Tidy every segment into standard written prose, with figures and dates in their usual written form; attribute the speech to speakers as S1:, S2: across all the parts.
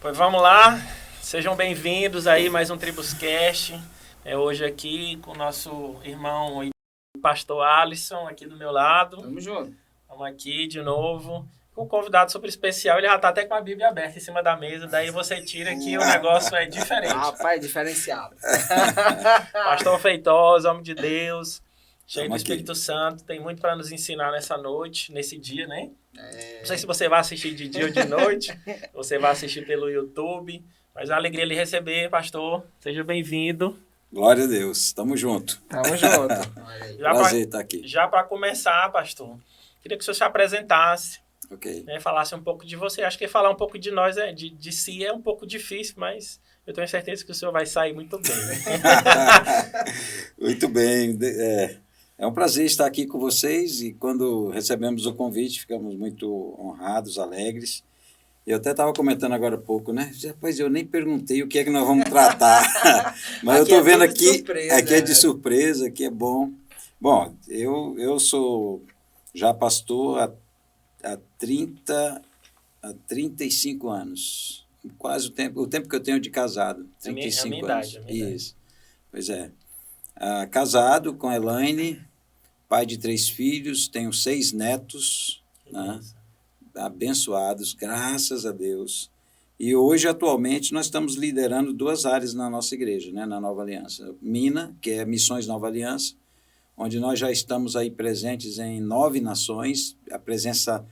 S1: Pois vamos lá, sejam bem-vindos aí mais um Tribuscast. Hoje aqui com o nosso irmão e pastor Alisson aqui do meu lado.
S2: Tamo junto.
S1: Estamos aqui de novo com um convidado super especial. Ele já está até com a Bíblia aberta em cima da mesa, daí você tira que o negócio é diferente.
S2: Rapaz, diferenciado.
S1: Pastor Feitosa, homem de Deus, cheio do Espírito Santo, tem muito para nos ensinar nessa noite, nesse dia, né? Não sei se você vai assistir de dia ou de noite, você vai assistir pelo YouTube, mas é uma alegria lhe receber, pastor. Seja bem-vindo.
S3: Glória a Deus, estamos juntos.
S2: Tamo junto.
S3: Prazer estar aqui.
S1: Já para começar, pastor, queria que o senhor se apresentasse,
S3: Ok.
S1: falasse um pouco de você. Acho que falar um pouco de nós, de si, é um pouco difícil, mas eu tenho certeza que o senhor vai sair muito bem.
S3: Muito bem. É um prazer estar aqui com vocês e quando recebemos o convite ficamos muito honrados, alegres. Eu até estava comentando agora há pouco, né? Rapaz, eu nem perguntei o que é que nós vamos tratar. Mas eu estou vendo aqui, aqui é de surpresa, aqui é bom. Bom, eu sou já pastor há 35 anos. Quase o tempo que eu tenho de casado. 35
S1: a minha
S3: anos.
S1: Idade, a minha idade.
S3: Isso. Pois é. Casado com a Elaine, pai de 3 filhos, tenho 6 netos, né? Abençoados, graças a Deus. E hoje, atualmente, nós estamos liderando 2 áreas na nossa igreja, né? Na Nova Aliança. Mina, que é Missões Nova Aliança, onde nós já estamos aí presentes em 9 nações, a presença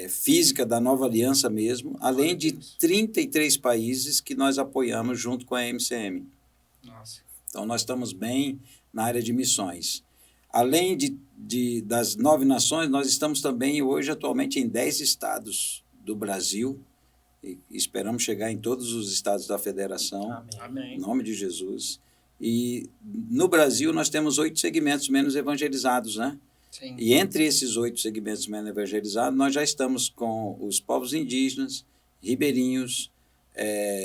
S3: física da Nova Aliança mesmo, além de 33 países que nós apoiamos junto com a MCM.
S2: Nossa.
S3: Então, nós estamos bem na área de missões. Além das 9 nações, nós estamos também hoje, atualmente, em 10 estados do Brasil. E esperamos chegar em todos os estados da federação.
S2: Amém.
S3: Em nome de Jesus. E no Brasil, nós temos 8 segmentos menos evangelizados, né?
S2: Sim.
S3: E entre esses 8 segmentos menos evangelizados, nós já estamos com os povos indígenas, ribeirinhos,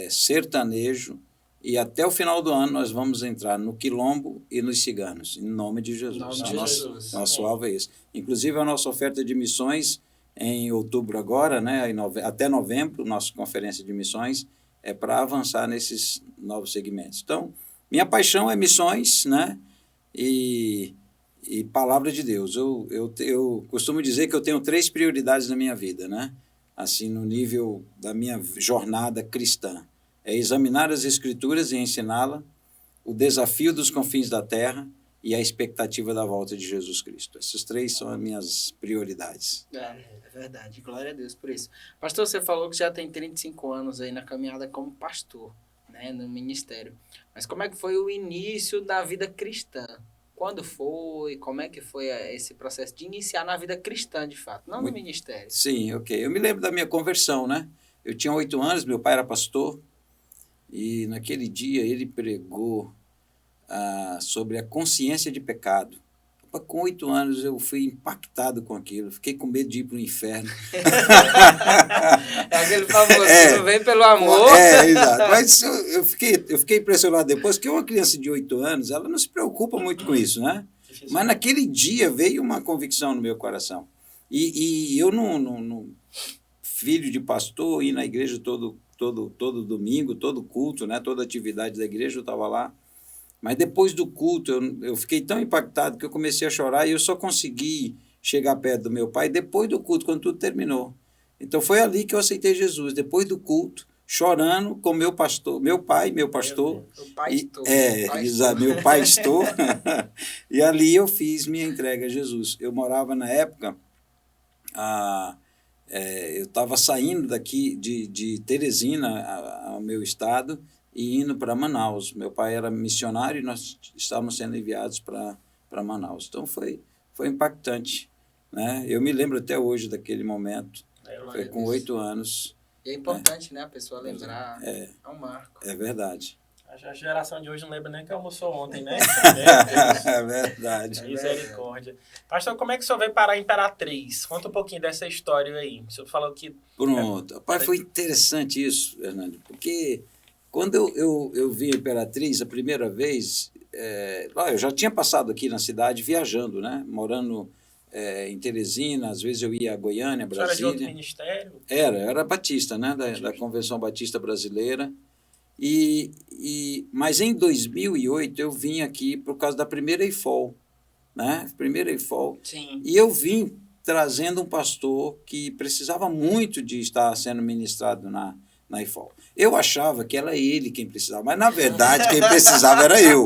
S3: sertanejo, e até o final do ano nós vamos entrar no quilombo e nos ciganos, em nome de Jesus. Nosso alvo é esse. Inclusive, a nossa oferta de missões em outubro agora, né, até novembro, nossa conferência de missões, é para avançar nesses novos segmentos. Então, minha paixão é missões, né, e palavra de Deus. Eu costumo dizer que eu tenho 3 prioridades na minha vida, né, assim, no nível da minha jornada cristã. É examinar as Escrituras e ensiná-la, o desafio dos confins da terra e a expectativa da volta de Jesus Cristo. Essas 3 são as minhas prioridades.
S2: É verdade, glória a Deus por isso. Pastor, você falou que já tem 35 anos aí na caminhada como pastor, né, no ministério. Mas como é que foi o início da vida cristã? Quando foi? Como é que foi esse processo de iniciar na vida cristã, de fato, não no ministério?
S3: Sim, ok. Eu me lembro da minha conversão, né? Eu tinha 8 anos, meu pai era pastor, e naquele dia ele pregou sobre a consciência de pecado. Com 8 anos eu fui impactado com aquilo, fiquei com medo de ir para o inferno.
S2: É aquele famoso, vem pelo amor.
S3: Exato. Mas eu fiquei impressionado depois, que uma criança de 8 anos, ela não se preocupa muito com isso, né? Mas naquele dia veio uma convicção no meu coração. E eu não filho de pastor, ir na igreja todo domingo, todo culto, né? Toda atividade da igreja eu estava lá. Mas depois do culto, eu fiquei tão impactado que eu comecei a chorar e eu só consegui chegar perto do meu pai depois do culto, quando tudo terminou. Então foi ali que eu aceitei Jesus, depois do culto, chorando com meu pastor, meu pai, meu pastor. Meu pastor. E ali eu fiz minha entrega a Jesus. Eu morava na época, eu estava saindo daqui de Teresina, ao meu estado, e indo para Manaus. Meu pai era missionário e nós estávamos sendo enviados para Manaus. Então foi impactante, né? Eu me lembro até hoje daquele momento. Foi com 8 anos.
S2: E é importante, né? A pessoa lembrar. É um marco.
S3: É verdade.
S1: A geração de hoje não lembra nem que almoçou ontem, né?
S3: É verdade.
S1: Misericórdia. Pastor, como é que o senhor veio parar a Imperatriz? Conta um pouquinho dessa história aí. O senhor falou que...
S3: Pronto. Pai, foi interessante isso, Fernando, porque quando eu vi a Imperatriz a primeira vez, eu já tinha passado aqui na cidade viajando, né? Morando em Teresina, às vezes eu ia a Goiânia, Brasília.
S1: Era de outro ministério?
S3: Era batista, né? Da Convenção Batista Brasileira. Mas em 2008 eu vim aqui por causa da primeira IFOL, né? Primeira IFOL.
S2: Sim.
S3: E eu vim trazendo um pastor que precisava muito de estar sendo ministrado na IFOL. Eu achava que era ele quem precisava, mas na verdade quem precisava era eu.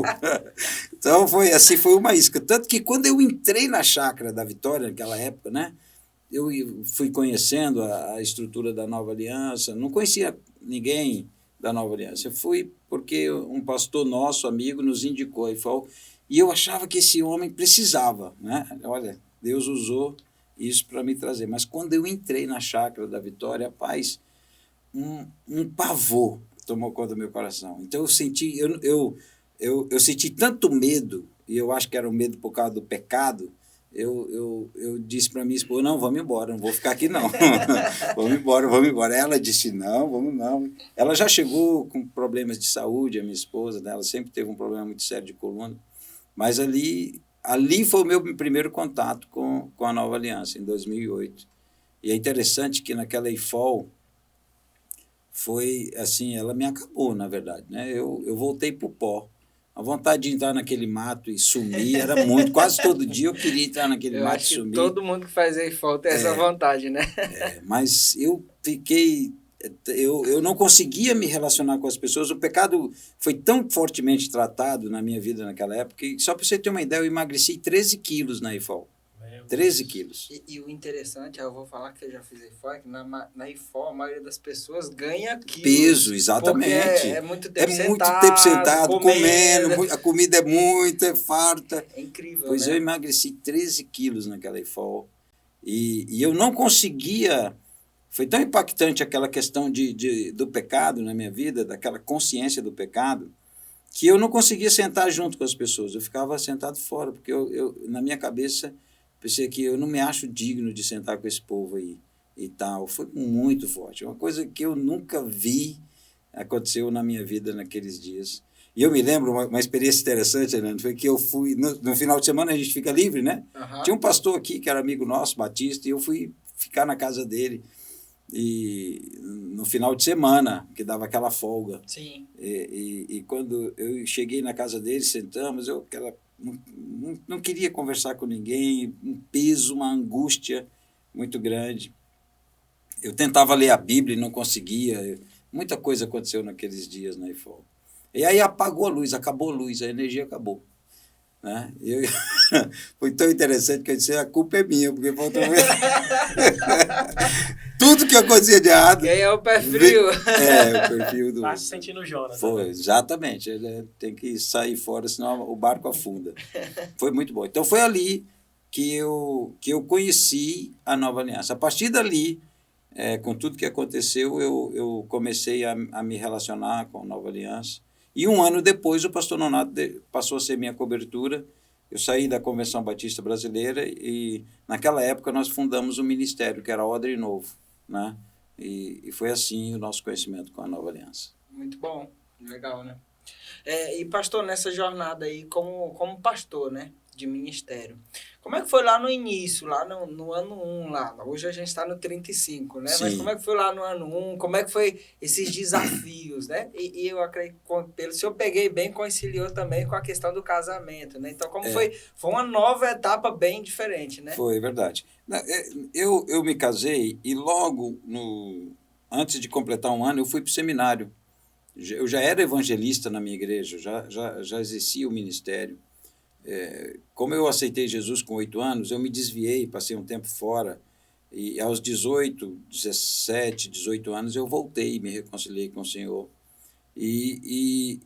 S3: Então foi uma isca. Tanto que quando eu entrei na chácara da Vitória, naquela época, né? Eu fui conhecendo a estrutura da Nova Aliança, não conhecia ninguém da Nova Aliança. Eu fui porque um pastor nosso, amigo, nos indicou a IFOL, e eu achava que esse homem precisava, né? Olha, Deus usou isso para me trazer. Mas quando eu entrei na chácara da Vitória, rapaz, um pavor tomou conta do meu coração. Então eu senti, eu senti tanto medo, e eu acho que era um medo por causa do pecado. Eu disse para minha esposa, não, vamos embora, não vou ficar aqui não. Vamos embora. Ela disse, não, vamos não. Ela já chegou com problemas de saúde, a minha esposa, né? Ela sempre teve um problema muito sério de coluna. Mas ali foi o meu primeiro contato com a Nova Aliança, em 2008. E é interessante que naquela IFOL, foi assim, ela me acabou, na verdade, né? Eu voltei para o pó. A vontade de entrar naquele mato e sumir era muito. Quase todo dia eu queria entrar naquele mato e sumir.
S2: Todo mundo que faz IFOL tem essa vontade, né?
S3: Mas eu fiquei... Eu não conseguia me relacionar com as pessoas. O pecado foi tão fortemente tratado na minha vida naquela época que, só para você ter uma ideia, eu emagreci 13 quilos na IFOL. 13 quilos.
S2: E o interessante, eu vou falar que eu já fiz IFOL, é que na IFOL a maioria das pessoas ganha quilos.
S3: Peso, exatamente.
S2: É muito tempo sentado,
S3: comendo, a comida é muito, é farta.
S2: É incrível,
S3: pois
S2: né?
S3: Eu emagreci 13 quilos naquela IFOL. E eu não conseguia... Foi tão impactante aquela questão do pecado na minha vida, daquela consciência do pecado, que eu não conseguia sentar junto com as pessoas. Eu ficava sentado fora, porque na minha cabeça... Pensei que eu não me acho digno de sentar com esse povo aí e tal. Foi muito forte. Uma coisa que eu nunca vi aconteceu na minha vida naqueles dias. E eu me lembro, uma experiência interessante, Hernando, foi que eu fui... No final de semana a gente fica livre, né?
S2: Uhum.
S3: Tinha um pastor aqui que era amigo nosso, Batista, e eu fui ficar na casa dele. E no final de semana, que dava aquela folga.
S2: Sim.
S3: E quando eu cheguei na casa dele, sentamos, não queria conversar com ninguém, um peso, uma angústia muito grande. Eu tentava ler a Bíblia e não conseguia. Muita coisa aconteceu naqueles dias na IFOL. E aí acabou a luz, a energia acabou. Né? Foi tão interessante que eu disse, a culpa é minha, porque faltou... Tudo que acontecia de errado...
S2: Quem é o pé frio?
S3: O perfil do...
S1: Tá se sentindo o Jonas.
S3: Foi, exatamente. Ele tem que sair fora, senão o barco afunda. Foi muito bom. Então, foi ali que eu conheci a Nova Aliança. A partir dali, com tudo que aconteceu, eu comecei a me relacionar com a Nova Aliança. E um ano depois, o pastor Nonato passou a ser minha cobertura. Eu saí da Convenção Batista Brasileira e, naquela época, nós fundamos um ministério, que era Odre Novo. Né? E foi assim o nosso conhecimento com a Nova Aliança.
S2: Muito bom, legal, né? E pastor, nessa jornada aí, como pastor, né, de ministério, como é que foi lá no início, lá no ano 1, lá? Hoje a gente está no 35, né?
S3: Sim.
S2: Mas como é que foi lá no ano 1? Como é que foi esses desafios, né? E eu acredito que, pelo que eu peguei bem, conciliou também com a questão do casamento, né? Então, como foi uma nova etapa bem diferente, né?
S3: Foi, verdade. Eu me casei e logo, antes de completar um ano, eu fui para o seminário. Eu já era evangelista na minha igreja, já exercia o ministério. Como eu aceitei Jesus com 8 anos, eu me desviei, passei um tempo fora, e aos 17, 18 anos eu voltei e me reconciliei com o Senhor. E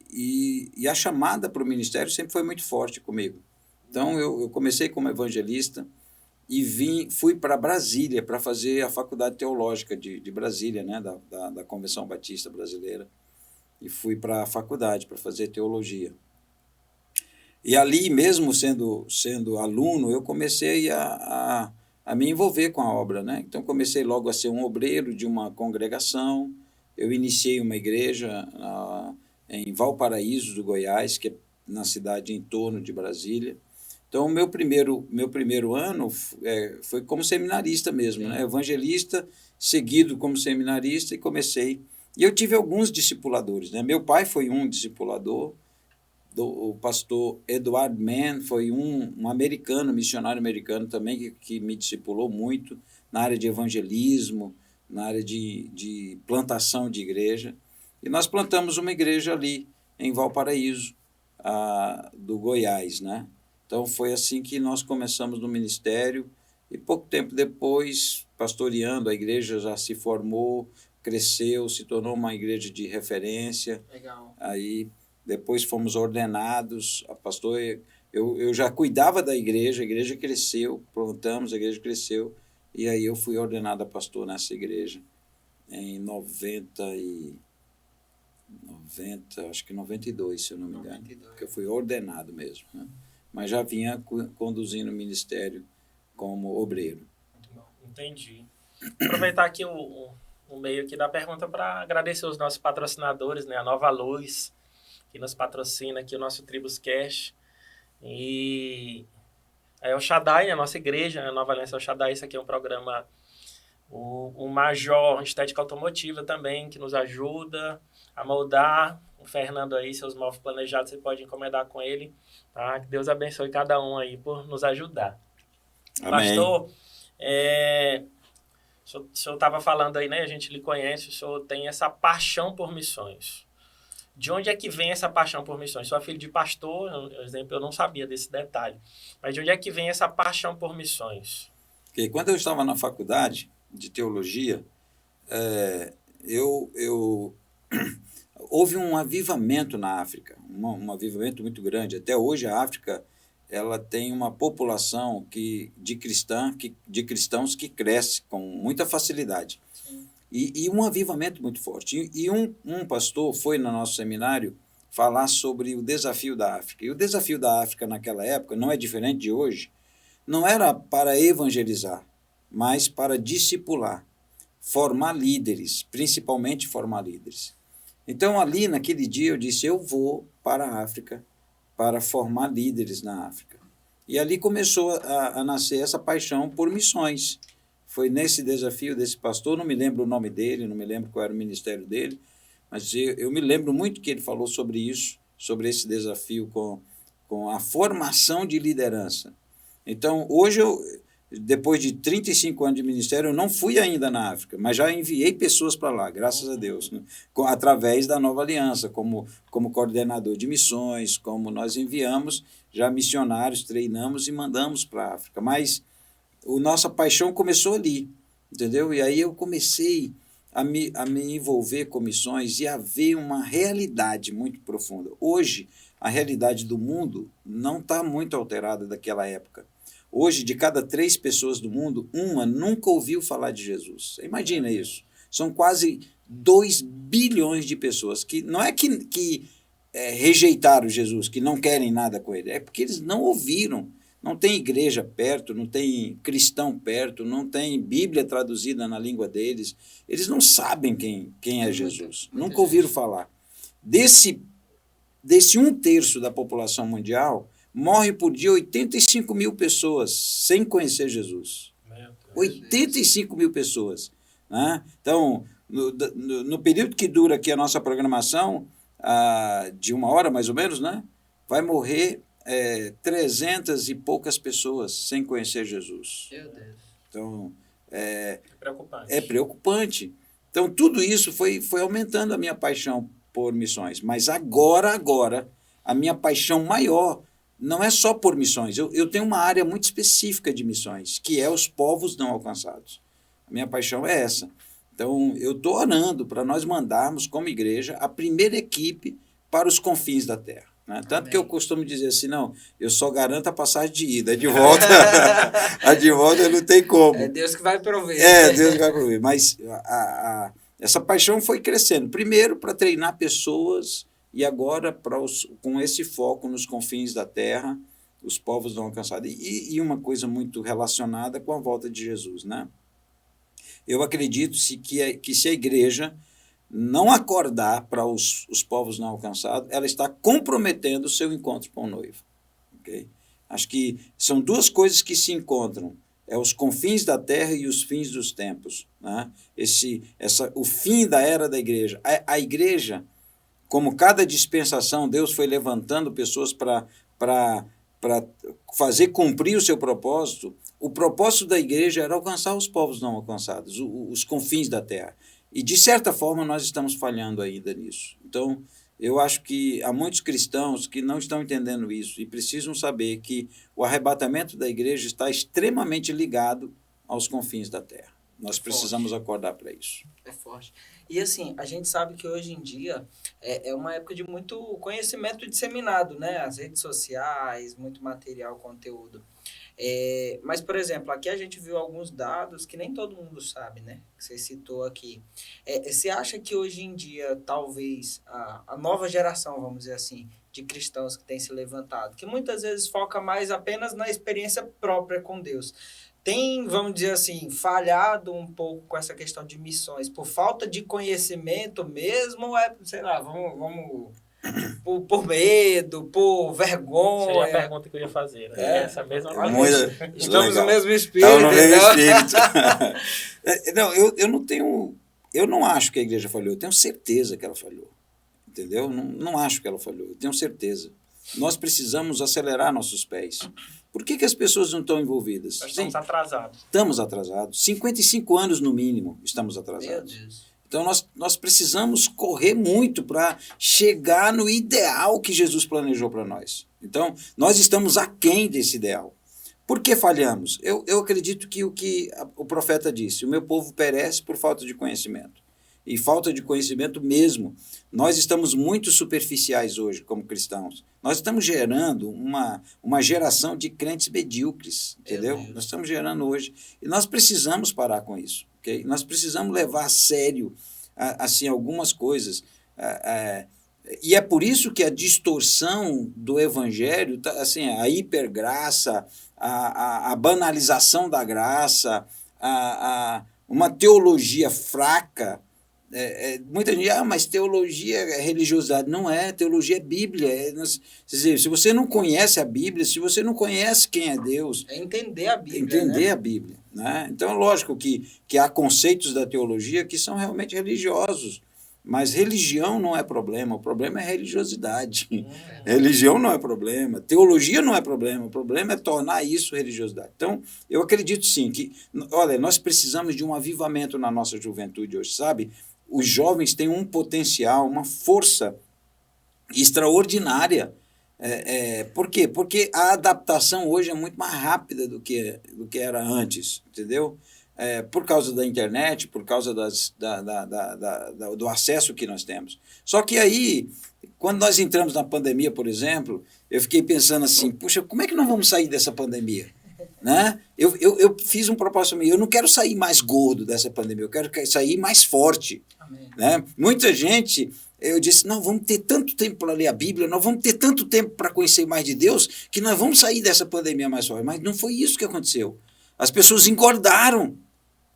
S3: a chamada para o ministério sempre foi muito forte comigo. Então, eu comecei como evangelista e fui para Brasília para fazer a Faculdade Teológica de Brasília, né, da Convenção Batista Brasileira, e fui para a faculdade para fazer teologia. E ali, mesmo sendo aluno, eu comecei a me envolver com a obra, né? Então, comecei logo a ser um obreiro de uma congregação. Eu iniciei uma igreja em Valparaíso, do Goiás, que é na cidade em torno de Brasília. Então, Então, o meu primeiro ano foi como seminarista mesmo, né? Evangelista, seguido como seminarista, e comecei. E eu tive alguns discipuladores, né? Meu pai foi um discipulador, o pastor Edward Mann foi um americano, missionário americano também, que me discipulou muito na área de evangelismo, na área de plantação de igreja. E nós plantamos uma igreja ali, em Valparaíso, do Goiás, né? Então, foi assim que nós começamos no ministério, e pouco tempo depois, pastoreando, a igreja já se formou, cresceu, se tornou uma igreja de referência.
S2: Legal.
S3: Aí, depois fomos ordenados, a pastor, eu já cuidava da igreja, a igreja cresceu, plantamos, a igreja cresceu, e aí eu fui ordenado a pastor nessa igreja em 92, se eu não me engano,
S2: 92.
S3: porque eu fui ordenado mesmo, né? Mas já vinha conduzindo o ministério como obreiro.
S1: Muito bom, entendi. Aproveitar aqui o meio aqui da pergunta para agradecer os nossos patrocinadores, né? A Nova Luz, que nos patrocina aqui o nosso Tribus Cash, e a El Shaddai, a nossa igreja, a Nova Aliança El Shaddai. Isso aqui é um programa, o Major Estética Automotiva também, que nos ajuda a moldar. O Fernando aí, seus móveis planejados, você pode encomendar com ele, tá? Que Deus abençoe cada um aí por nos ajudar.
S3: Amém.
S1: Pastor, o senhor estava falando aí, né? A gente lhe conhece, o senhor tem essa paixão por missões. De onde é que vem essa paixão por missões? Sou filho de pastor, por exemplo, eu não sabia desse detalhe. Mas de onde é que vem essa paixão por missões?
S3: Porque quando eu estava na faculdade de teologia, houve um avivamento na África, um avivamento muito grande. Até hoje a África ela tem uma população de cristãos que cresce com muita facilidade. E um avivamento muito forte. E um pastor foi no nosso seminário falar sobre o desafio da África. E o desafio da África naquela época não é diferente de hoje. Não era para evangelizar, mas para discipular, formar líderes, principalmente formar líderes. Então, ali naquele dia eu disse, eu vou para a África para formar líderes na África. E ali começou a nascer essa paixão por missões. Foi nesse desafio desse pastor, não me lembro o nome dele, não me lembro qual era o ministério dele, mas eu me lembro muito que ele falou sobre isso, sobre esse desafio com a formação de liderança. Então, hoje, depois de 35 anos de ministério, eu não fui ainda na África, mas já enviei pessoas para lá, graças a Deus, né? Através da Nova Aliança, como coordenador de missões, como nós enviamos já missionários, treinamos e mandamos para a África. Mas a nossa paixão começou ali, entendeu? E aí eu comecei a me envolver com missões e a ver uma realidade muito profunda. Hoje, a realidade do mundo não está muito alterada daquela época. Hoje, de cada 3 pessoas do mundo, uma nunca ouviu falar de Jesus. Você imagina isso. São quase 2 bilhões de pessoas que não é que rejeitaram Jesus, que não querem nada com ele, é porque eles não ouviram. Não tem igreja perto, não tem cristão perto, não tem Bíblia traduzida na língua deles. Eles não sabem quem é Jesus. Nunca ouviram falar. Desse 1/3 da população mundial, morre por dia 85 mil pessoas sem conhecer Jesus. 85 mil pessoas. Né? Então, no período que dura aqui a nossa programação, de 1 hora mais ou menos, né? Vai morrer 300 e poucas pessoas sem conhecer Jesus. Meu Deus. Então,
S1: preocupante.
S3: É preocupante. Então, tudo isso foi aumentando a minha paixão por missões. Mas agora, a minha paixão maior não é só por missões. Eu tenho uma área muito específica de missões, que é os povos não alcançados. A minha paixão é essa. Então, eu estou orando para nós mandarmos, como igreja, a primeira equipe para os confins da terra. Né? Tanto Amém. Que eu costumo dizer assim, não, eu só garanto a passagem de ida, a de volta, a de volta não tem como.
S2: É Deus que vai prover.
S3: Deus que vai prover. Mas essa paixão foi crescendo. Primeiro para treinar pessoas e agora com esse foco nos confins da terra, os povos não alcançados. E uma coisa muito relacionada com a volta de Jesus, né? Eu acredito que se a igreja não acordar para os povos não alcançados, ela está comprometendo o seu encontro com o noivo. Okay? Acho que são duas coisas que se encontram. É os confins da terra e os fins dos tempos. Né? O fim da era da igreja. A igreja, como cada dispensação, Deus foi levantando pessoas para fazer cumprir o seu propósito. O propósito da igreja era alcançar os povos não alcançados, os confins da terra. E, de certa forma, nós estamos falhando ainda nisso. Então, eu acho que há muitos cristãos que não estão entendendo isso e precisam saber que o arrebatamento da igreja está extremamente ligado aos confins da terra. Nós precisamos acordar para isso.
S2: É forte. E assim, a gente sabe que hoje em dia é uma época de muito conhecimento disseminado, né? As redes sociais, muito material, conteúdo. Mas, por exemplo, aqui a gente viu alguns dados que nem todo mundo sabe, né? Que você citou aqui. Você acha que hoje em dia, talvez, a nova geração, vamos dizer assim, de cristãos que tem se levantado, que muitas vezes foca mais apenas na experiência própria com Deus, tem, vamos dizer assim, falhado um pouco com essa questão de missões por falta de conhecimento mesmo, ou sei lá, vamos por medo, por vergonha?
S1: Seria a pergunta que eu ia fazer, né? Essa mesma
S2: pergunta. Estamos no mesmo espírito.
S3: Estamos no mesmo espírito. Não, eu não acho que a igreja falhou, eu tenho certeza que ela falhou, entendeu? Não acho que ela falhou, eu tenho certeza. Nós precisamos acelerar nossos pés. Por que as pessoas não estão envolvidas?
S1: Nós estamos atrasados.
S3: Estamos atrasados. 55 anos no mínimo estamos atrasados.
S2: Meu Deus.
S3: Então nós precisamos correr muito para chegar no ideal que Jesus planejou para nós. Então nós estamos aquém desse ideal. Por que falhamos? Eu acredito que o profeta disse, o meu povo perece por falta de conhecimento. E falta de conhecimento mesmo. Nós estamos muito superficiais hoje como cristãos. Nós estamos gerando uma geração de crentes medíocres, entendeu? Nós estamos gerando hoje. E nós precisamos parar com isso, ok? Nós precisamos levar a sério assim, algumas coisas. E é por isso que a distorção do evangelho, assim, a hipergraça, a banalização da graça, uma teologia fraca. Muita gente diz, mas teologia é religiosidade. Não é, teologia é Bíblia. Se você não conhece a Bíblia, se você não conhece quem é Deus...
S2: É entender a Bíblia,
S3: entender a Bíblia, né? Então, lógico que há conceitos da teologia que são realmente religiosos, mas religião não é problema, o problema é religiosidade. Religião não é problema, teologia não é problema, o problema é tornar isso religiosidade. Então, eu acredito sim que, olha, nós precisamos de um avivamento na nossa juventude hoje, sabe? Os jovens têm um potencial, uma força extraordinária. Por quê? Porque a adaptação hoje é muito mais rápida do que era antes, entendeu? Por causa da internet, por causa do acesso que nós temos. Só que aí, quando nós entramos na pandemia, por exemplo, eu fiquei pensando assim, puxa, como é que nós vamos sair dessa pandemia? Né? Eu fiz um propósito meu, eu não quero sair mais gordo dessa pandemia, eu quero sair mais forte. Né? Muita gente, eu disse, não, vamos ter tanto tempo para ler a Bíblia, nós vamos ter tanto tempo para conhecer mais de Deus, que nós vamos sair dessa pandemia mais forte. Mas não foi isso que aconteceu. As pessoas engordaram,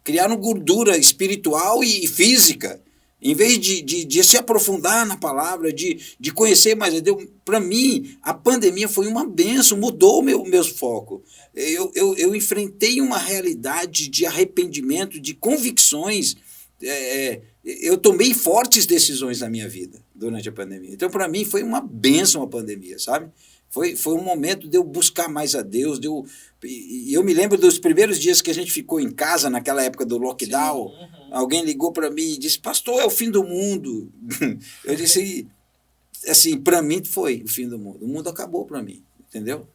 S3: criaram gordura espiritual e física. Em vez de se aprofundar na palavra, de conhecer mais a Deus, para mim, a pandemia foi uma bênção, mudou o meu foco. Eu enfrentei uma realidade de arrependimento, de convicções. Eu tomei fortes decisões na minha vida durante a pandemia. Então, para mim, foi uma bênção a pandemia, sabe? Foi um momento de eu buscar mais a Deus. E eu me lembro dos primeiros dias que a gente ficou em casa, naquela época do lockdown. Sim, alguém ligou para mim e disse, pastor, é o fim do mundo. Eu disse, assim, para mim foi o fim do mundo. O mundo acabou para mim, entendeu?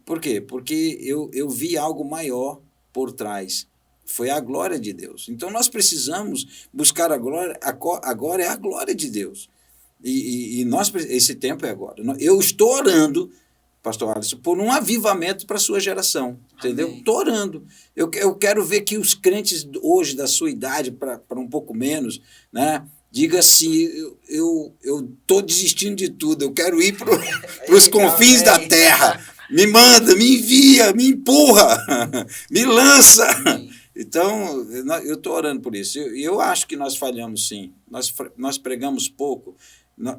S3: Por quê? Porque eu vi algo maior por trás. Foi a glória de Deus. Então, nós precisamos buscar a glória. Agora é a glória de Deus. E esse tempo é agora. Eu estou orando, pastor Alisson, por um avivamento para a sua geração, entendeu? Estou orando. Eu quero ver que os crentes hoje, da sua idade, para um pouco menos, né, diga assim, eu estou desistindo de tudo, eu quero ir para os confins da terra. Me manda, me envia, me empurra, me lança. Então, eu estou orando por isso. Eu acho que nós falhamos, sim. Nós pregamos pouco.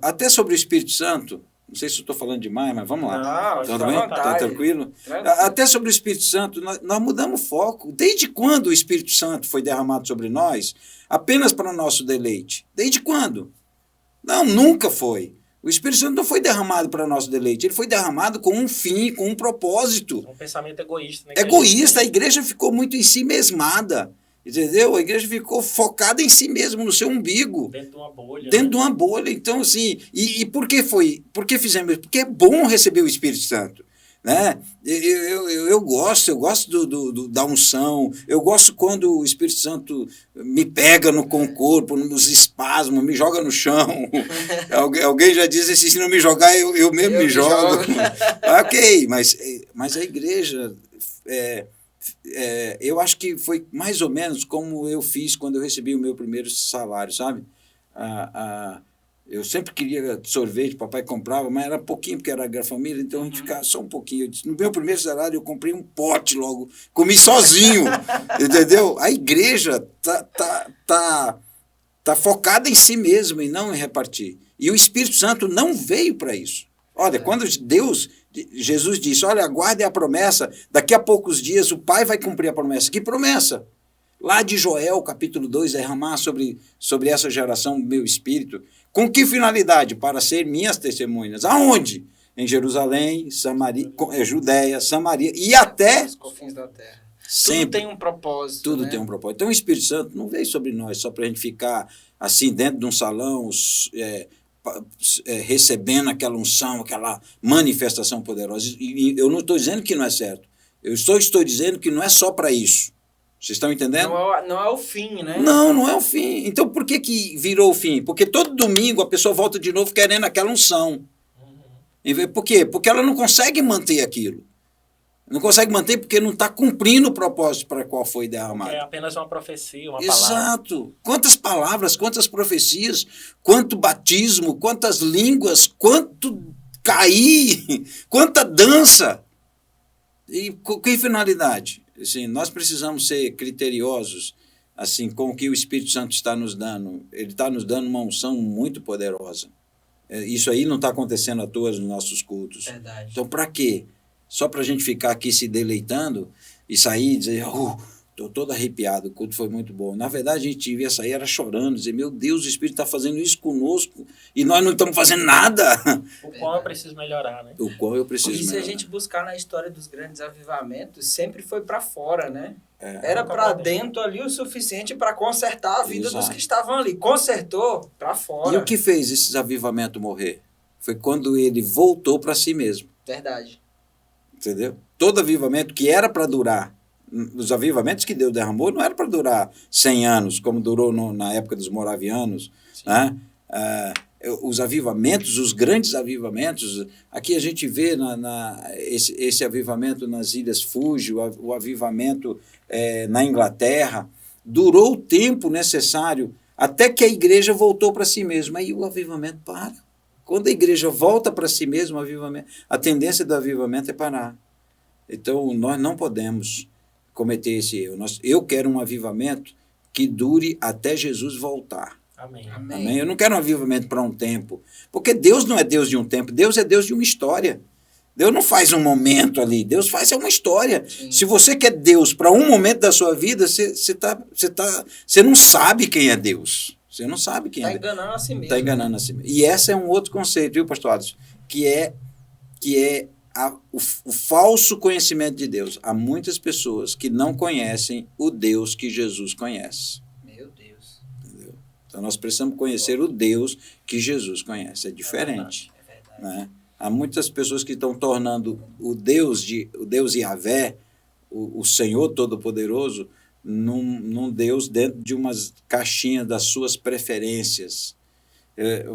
S3: Até sobre o Espírito Santo, Não sei se eu estou falando demais, mas vamos lá.
S2: Não,
S3: Tudo bem? Está tranquilo? Até sobre o Espírito Santo, nós mudamos o foco. Desde quando o Espírito Santo foi derramado sobre nós apenas para o nosso deleite? Desde quando? Não, nunca foi. O Espírito Santo não foi derramado para nosso deleite. Ele foi derramado com um fim, com um propósito.
S1: Um pensamento egoísta. Né?
S3: Egoísta. A igreja ficou muito em si mesmada. Entendeu? A igreja ficou focada em si mesma, no seu umbigo.
S1: Dentro de uma bolha.
S3: Dentro de uma bolha. Então, assim, e por que foi? Por que fizemos isso? Porque é bom receber o Espírito Santo. Né? Eu gosto da unção, eu gosto quando o Espírito Santo me pega no corpo, nos espasmos, me joga no chão. Alguém já disse assim, se não me jogar, eu mesmo me jogo. Ok, mas a igreja... eu acho que foi mais ou menos como eu fiz quando eu recebi o meu primeiro salário, sabe? Eu sempre queria sorvete, papai comprava, mas era pouquinho, porque era família, então a gente ficava só um pouquinho. Eu disse, no meu primeiro salário eu comprei um pote logo, comi sozinho, entendeu? A igreja tá focada em si mesma e não em repartir. E o Espírito Santo não veio para isso. Olha, quando Jesus disse, olha, aguardem a promessa, daqui a poucos dias o Pai vai cumprir a promessa. Que promessa? Lá de Joel, capítulo 2, derramar sobre essa geração meu Espírito. Com que finalidade? Para ser minhas testemunhas. Aonde? Em Jerusalém, Judéia, Samaria e até...
S2: os confins da terra.
S3: Sempre.
S2: Tudo tem um propósito.
S3: Tudo,
S2: né?
S3: tem um propósito. Então o Espírito Santo não veio sobre nós só para a gente ficar assim dentro de um salão, recebendo aquela unção, aquela manifestação poderosa. E eu não estou dizendo que não é certo. Eu estou dizendo que não é só para isso. Vocês estão entendendo?
S2: Não é o fim, né?
S3: Não é o fim. Então por que virou o fim? Porque todo domingo a pessoa volta de novo querendo aquela unção. Por quê? Porque ela não consegue manter aquilo. Não consegue manter porque não está cumprindo o propósito para qual foi derramado.
S1: É apenas uma profecia, uma
S3: palavra.
S1: Exato.
S3: Quantas palavras, quantas profecias, quanto batismo, quantas línguas, quanto cair, quanta dança. E com que finalidade? Assim, nós precisamos ser criteriosos assim, com o que o Espírito Santo está nos dando. Ele está nos dando uma unção muito poderosa. Isso aí não está acontecendo à toa nos nossos cultos.
S2: Verdade.
S3: Então, para quê? Só para a gente ficar aqui se deleitando e sair e dizer, estou todo arrepiado, o culto foi muito bom. Na verdade, a gente devia sair chorando, dizer, meu Deus, o Espírito está fazendo isso conosco e nós não estamos fazendo nada.
S1: O qual eu preciso melhorar, né?
S3: O qual eu preciso melhorar.
S2: E se a gente buscar na história dos grandes avivamentos, sempre foi para fora, né? Era para dentro ali o suficiente para consertar a vida dos que estavam ali. Consertou para fora.
S3: E o que fez esses avivamentos morrer? Foi quando ele voltou para si mesmo.
S2: Verdade.
S3: Entendeu? Todo avivamento que era para durar, os avivamentos que Deus derramou não era para durar 100 anos, como durou na época dos moravianos, né? Os avivamentos, os grandes avivamentos, aqui a gente vê esse avivamento nas Ilhas Fuji, o avivamento na Inglaterra, durou o tempo necessário até que a igreja voltou para si mesma, aí o avivamento para. Quando a igreja volta para si mesma, a tendência do avivamento é parar. Então, nós não podemos cometer esse erro. Eu quero um avivamento que dure até Jesus voltar.
S1: Amém.
S3: Amém? Eu não quero um avivamento para um tempo. Porque Deus não é Deus de um tempo, Deus é Deus de uma história. Deus não faz um momento ali, Deus faz uma história. Sim. Se você quer Deus para um momento da sua vida, você não sabe quem é Deus. Você não sabe quem é.
S2: Está enganando a si mesmo.
S3: Está enganando a si mesmo. E esse é um outro conceito, viu, pastor Adson? Que é o falso conhecimento de Deus. Há muitas pessoas que não conhecem o Deus que Jesus conhece.
S2: Meu Deus.
S3: Entendeu? Então nós precisamos conhecer o Deus que Jesus conhece. É diferente.
S2: É verdade.
S3: Né? Há muitas pessoas que estão tornando o Deus Yahvé, o Senhor Todo-Poderoso, num Deus dentro de umas caixinhas das suas preferências.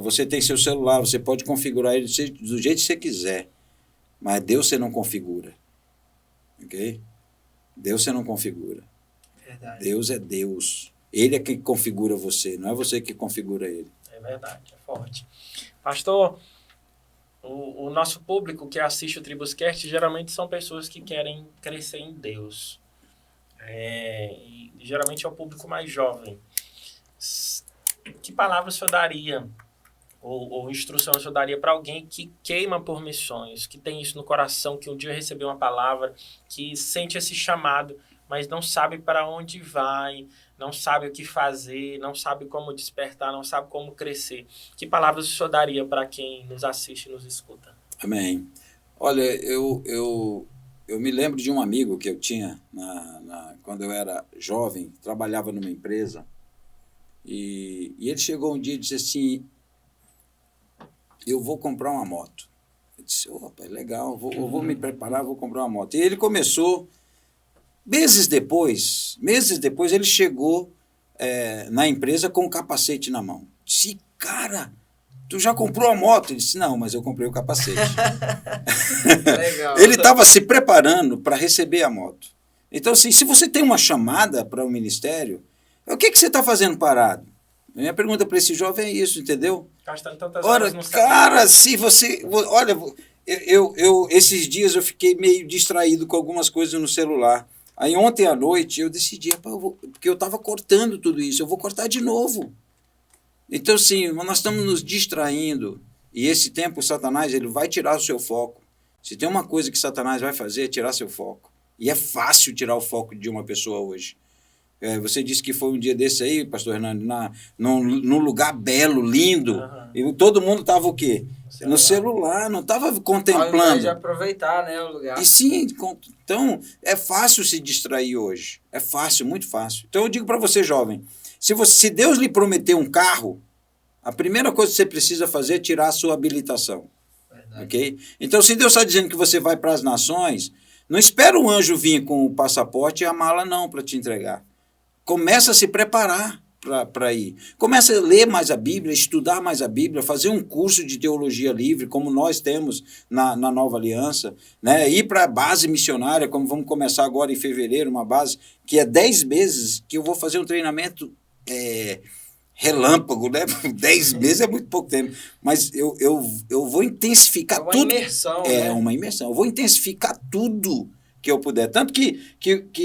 S3: Você tem seu celular, você pode configurar ele do jeito que você quiser, mas Deus você não configura. Ok? Deus você não configura.
S2: Verdade.
S3: Deus é Deus. Ele é quem configura você, não é você que configura ele.
S1: É verdade, é forte. Pastor, o nosso público que assiste o Tribuscast geralmente são pessoas que querem crescer em Deus. E geralmente é o público mais jovem. Que palavra o senhor daria ou instrução o senhor daria para alguém que queima por missões, que tem isso no coração, que um dia recebeu uma palavra, que sente esse chamado, mas não sabe para onde vai, não sabe o que fazer, não sabe como despertar, não sabe como crescer? Que palavras o senhor daria para quem nos assiste e nos escuta?
S3: Amém. Olha, eu me lembro de um amigo que eu tinha quando eu era jovem, trabalhava numa empresa, e ele chegou um dia e disse assim: eu vou comprar uma moto. Eu disse: opa, legal, eu vou me preparar, vou comprar uma moto. E ele começou, meses depois ele chegou na empresa com um capacete na mão. Disse: cara, tu já comprou a moto? Ele disse: não, mas eu comprei o capacete.
S2: Legal.
S3: Ele estava se preparando para receber a moto. Então, assim, se você tem uma chamada para o ministério, o que você está fazendo parado? Minha pergunta para esse jovem é isso, entendeu?
S1: Gastando tantas
S3: Ora,
S1: horas no
S3: cara, se você... Olha, esses dias eu fiquei meio distraído com algumas coisas no celular. Aí ontem à noite eu decidi, porque eu estava cortando tudo isso, eu vou cortar de novo. Então, sim, nós estamos nos distraindo. E esse tempo, o Satanás, ele vai tirar o seu foco. Se tem uma coisa que Satanás vai fazer, é tirar seu foco. E é fácil tirar o foco de uma pessoa hoje. Você disse que foi um dia desse aí, pastor Hernando, num lugar belo, lindo. E todo mundo estava o quê? No celular, não estava contemplando. Ao invés
S2: de aproveitar, né, o lugar.
S3: E sim, então é fácil se distrair hoje. É fácil, muito fácil. Então eu digo para você, jovem, se Deus lhe prometeu um carro, a primeira coisa que você precisa fazer é tirar a sua habilitação. Verdade. Ok? Então, se Deus está dizendo que você vai para as nações, não espera o anjo vir com o passaporte e a mala não para te entregar. Começa a se preparar para ir. Começa a ler mais a Bíblia, estudar mais a Bíblia, fazer um curso de teologia livre, como nós temos na Nova Aliança, né? Ir para a base missionária, como vamos começar agora em fevereiro, uma base que é 10 meses, que eu vou fazer um treinamento relâmpago, né? 10 meses é muito pouco tempo, mas eu vou intensificar tudo.
S2: É uma imersão, né?
S3: É uma imersão. Eu vou intensificar tudo que eu puder. Tanto que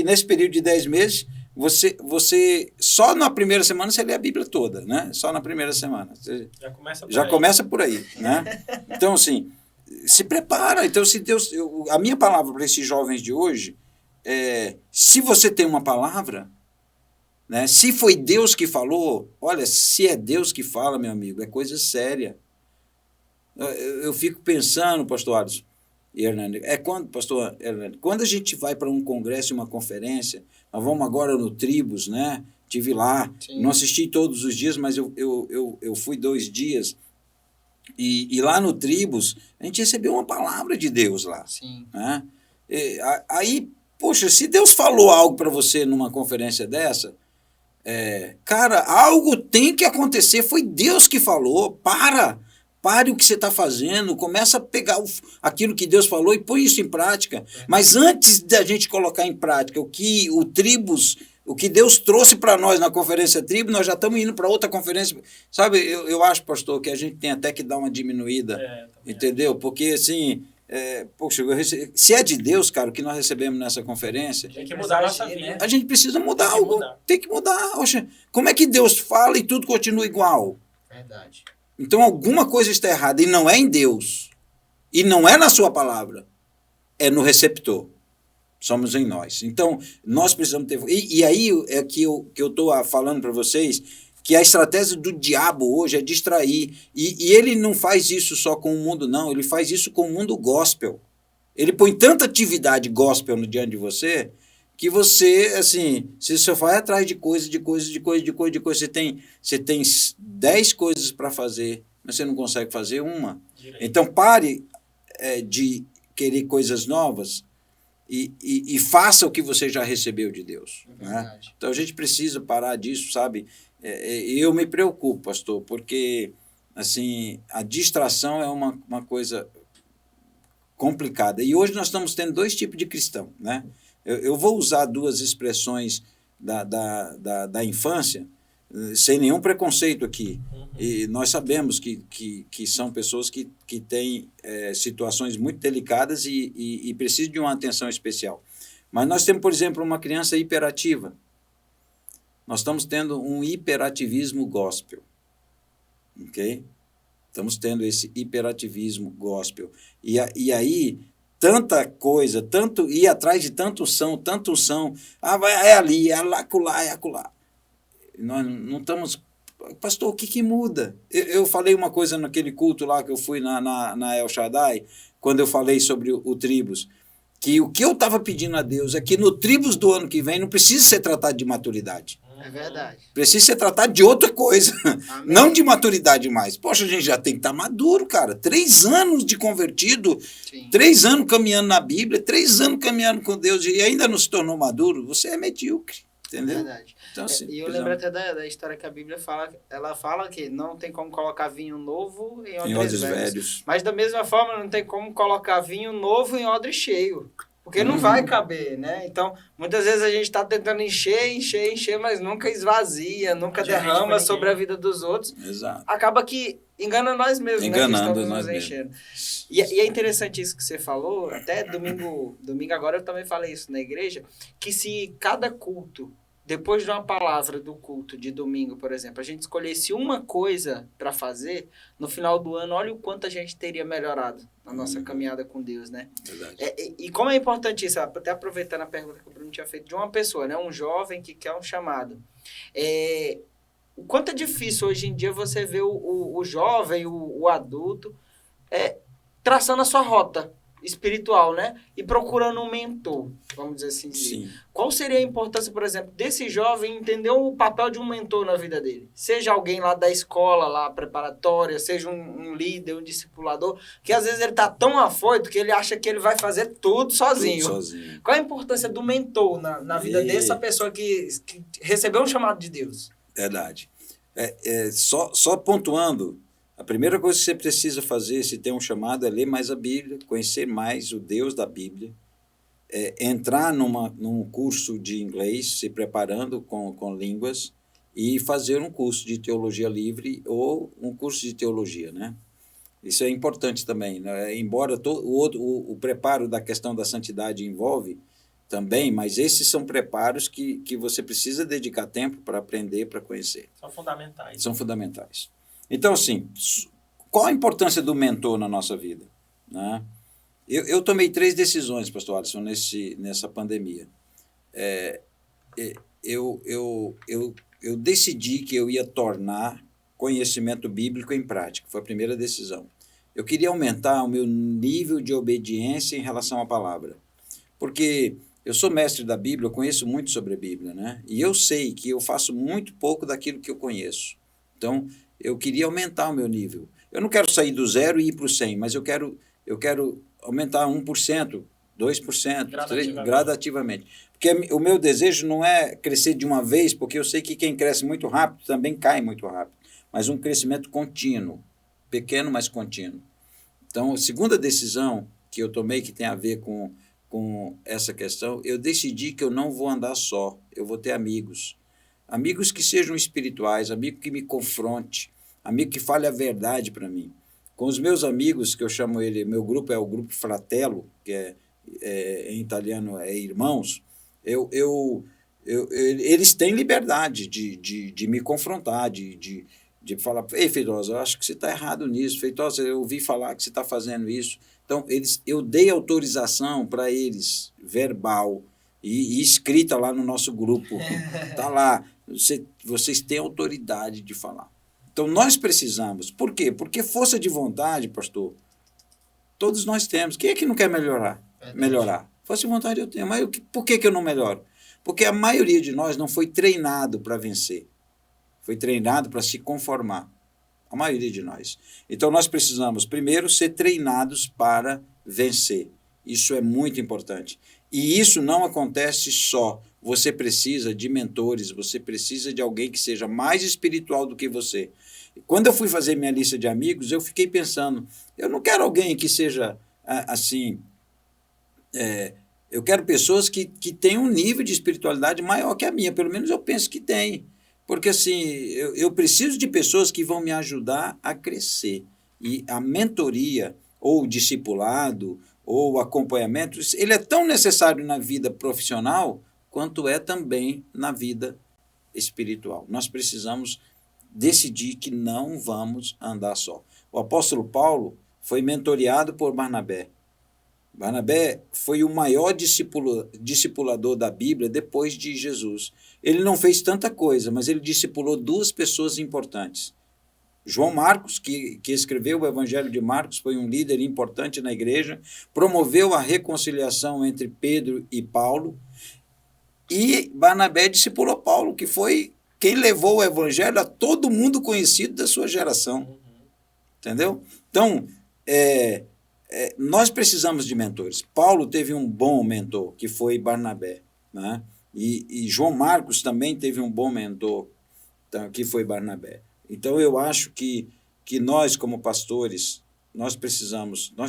S3: nesse período de 10 meses, você só na primeira semana você lê a Bíblia toda, né? Só na primeira semana. Você começa por aí, né? Então, assim, se prepara. Então, se Deus... a minha palavra para esses jovens de hoje é: se você tem uma palavra, né? Se foi Deus que falou, olha, se é Deus que fala, meu amigo, é coisa séria. Eu fico pensando, pastor Alisson e Hernando, pastor Hernando, quando a gente vai para um congresso e uma conferência, nós vamos agora no Tribos, né? Estive lá, sim, não assisti todos os dias, mas eu fui 2 dias, e lá no Tribos, a gente recebeu uma palavra de Deus lá.
S2: Sim.
S3: Né? Aí, poxa, se Deus falou algo para você numa conferência dessa, cara, algo tem que acontecer, foi Deus que falou. Pare o que você está fazendo, começa a pegar aquilo que Deus falou e põe isso em prática. Mas antes da gente colocar em prática o que Deus trouxe para nós na conferência Tribo, nós já estamos indo para outra conferência. Sabe, eu acho, pastor, que a gente tem até que dar uma diminuída, entendeu? Porque, assim, poxa, se é de Deus, cara, o que nós recebemos nessa conferência...
S1: Tem que mudar a nossa vida, né?
S3: A gente precisa mudar algo. Tem que mudar. Poxa, como é que Deus fala e tudo continua igual?
S2: Verdade.
S3: Então, alguma coisa está errada, e não é em Deus, e não é na sua palavra, é no receptor. Somos em nós. Então, nós precisamos ter... E aí é que eu estou falando para vocês que a estratégia do diabo hoje é distrair. E ele não faz isso só com o mundo, não. Ele faz isso com o mundo gospel. Ele põe tanta atividade gospel no diante de você que você, assim, você só vai atrás de coisa. Você tem 10 coisas para fazer, mas você não consegue fazer uma. Direito. Então, pare de querer coisas novas e faça o que você já recebeu de Deus. Né? Então, a gente precisa parar disso, sabe? Eu me preocupo, pastor, porque, assim, a distração é uma coisa complicada. E hoje nós estamos tendo 2 tipos de cristão, né? Eu vou usar 2 expressões da infância, sem nenhum preconceito aqui. E nós sabemos que são pessoas que têm situações muito delicadas e precisam de uma atenção especial. Mas nós temos, por exemplo, uma criança hiperativa. Nós estamos tendo um hiperativismo gospel. Ok? Estamos tendo esse hiperativismo gospel. E aí, tanta coisa, tanto ir atrás de tanta unção. É ali, é lá, acolá, é acolá. Nós não estamos... Pastor, o que muda? Eu falei uma coisa naquele culto lá que eu fui na El Shaddai, quando eu falei sobre o Tribos, que o que eu estava pedindo a Deus é que no Tribos do ano que vem não precisa ser tratado de maturidade.
S2: É verdade.
S3: Precisa ser tratado de outra coisa,
S2: Amém.
S3: Não de maturidade mais. Poxa, a gente já tem que estar maduro, cara. 3 anos de convertido,
S2: Sim.
S3: 3 anos caminhando na Bíblia, 3 anos caminhando com Deus e ainda não se tornou maduro, você é medíocre, entendeu?
S2: É verdade.
S3: Então, assim,
S2: E eu lembro até da história que a Bíblia fala, ela fala que não tem como colocar vinho novo em odres velhos. Mas da mesma forma, não tem como colocar vinho novo em odre cheio. Porque não vai caber, né? Então, muitas vezes a gente está tentando encher, mas nunca esvazia, nunca derrama sobre a vida dos outros.
S3: Exato.
S2: Acaba que engana nós mesmos,
S3: enganando,
S2: né? Que estamos nos enchendo. E é interessante isso que você falou, até domingo agora eu também falei isso na igreja, que se cada culto, depois de uma palavra do culto de domingo, por exemplo, a gente escolhesse uma coisa para fazer, no final do ano, olha o quanto a gente teria melhorado na nossa caminhada com Deus, né?
S3: Verdade.
S2: E como é importante isso, até aproveitando a pergunta que o Bruno tinha feito, de uma pessoa, né? Um jovem que quer um chamado. O quanto é difícil hoje em dia você ver o jovem, o adulto, traçando a sua rota espiritual, né? E procurando um mentor, vamos dizer assim.
S3: Sim.
S2: Qual seria a importância, por exemplo, desse jovem entender o papel de um mentor na vida dele? Seja alguém lá da escola, lá preparatória, seja um líder, um discipulador, que às vezes ele tá tão afoito que ele acha que ele vai fazer tudo sozinho. Qual a importância do mentor na vida dessa pessoa que recebeu um chamado de Deus?
S3: Verdade. Só pontuando, a primeira coisa que você precisa fazer, se tem um chamado, é ler mais a Bíblia, conhecer mais o Deus da Bíblia, entrar num curso de inglês, se preparando com línguas, e fazer um curso de teologia livre ou um curso de teologia, né? Isso é importante também, né? Embora o preparo da questão da santidade envolve também, mas esses são preparos que você precisa dedicar tempo para aprender, para conhecer.
S1: São fundamentais.
S3: Então, assim, qual a importância do mentor na nossa vida? Né? Eu tomei 3 decisões, pastor Alisson, nessa pandemia. Eu decidi que eu ia tornar conhecimento bíblico em prática. Foi a primeira decisão. Eu queria aumentar o meu nível de obediência em relação à palavra. Porque eu sou mestre da Bíblia, eu conheço muito sobre a Bíblia, né? E eu sei que eu faço muito pouco daquilo que eu conheço. Então, eu queria aumentar o meu nível. Eu não quero sair do 0 e ir para o 100, mas eu quero aumentar 1%, 2%, gradativamente. Porque o meu desejo não é crescer de uma vez, porque eu sei que quem cresce muito rápido também cai muito rápido, mas um crescimento contínuo, pequeno, mas contínuo. Então, a segunda decisão que eu tomei, que tem a ver com essa questão, eu decidi que eu não vou andar só, eu vou ter amigos. Amigos que sejam espirituais, amigo que me confronte, amigo que fale a verdade para mim. Com os meus amigos, que eu chamo meu grupo é o grupo Fratello, que em italiano é irmãos, eles têm liberdade de me confrontar, de falar, ei, Feitosa, eu acho que você está errado nisso, Feitosa, eu ouvi falar que você está fazendo isso. Então, eu dei autorização para eles, verbal e escrita lá no nosso grupo. Está lá. Vocês têm autoridade de falar. Então, nós precisamos. Por quê? Porque força de vontade, pastor, todos nós temos. Quem é que não quer melhorar? Força de vontade eu tenho. Mas por que eu não melhoro? Porque a maioria de nós não foi treinado para vencer. Foi treinado para se conformar. A maioria de nós. Então, nós precisamos, primeiro, ser treinados para vencer. Isso é muito importante. E isso não acontece só. Você precisa de mentores, você precisa de alguém que seja mais espiritual do que você. Quando eu fui fazer minha lista de amigos, eu fiquei pensando, eu não quero alguém que seja assim... eu quero pessoas que tenham um nível de espiritualidade maior que a minha, pelo menos eu penso que tem. Porque assim, eu preciso de pessoas que vão me ajudar a crescer. E a mentoria, ou o discipulado, ou o acompanhamento, ele é tão necessário na vida profissional quanto é também na vida espiritual. Nós precisamos decidir que não vamos andar só. O apóstolo Paulo foi mentoreado por Barnabé. Barnabé foi o maior discipulador da Bíblia depois de Jesus. Ele não fez tanta coisa, mas ele discipulou 2 pessoas importantes. João Marcos, que escreveu o Evangelho de Marcos, foi um líder importante na igreja, promoveu a reconciliação entre Pedro e Paulo, e Barnabé discipulou Paulo, que foi quem levou o Evangelho a todo mundo conhecido da sua geração. Entendeu? Então, nós precisamos de mentores. Paulo teve um bom mentor, que foi Barnabé, né? E João Marcos também teve um bom mentor, que foi Barnabé. Então, eu acho que nós, como pastores, nós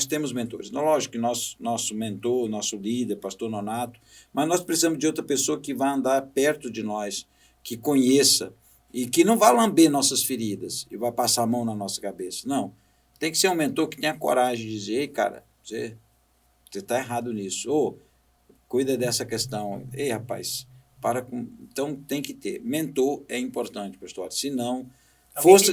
S3: temos mentores. Lógico que nosso mentor, nosso líder, pastor Nonato, mas nós precisamos de outra pessoa que vá andar perto de nós, que conheça, e que não vá lamber nossas feridas e vá passar a mão na nossa cabeça. Não. Tem que ser um mentor que tenha coragem de dizer: ei, cara, você está errado nisso. Ou, cuida dessa questão. Ei, rapaz, para com... Então, tem que ter. Mentor é importante, pastor. Senão...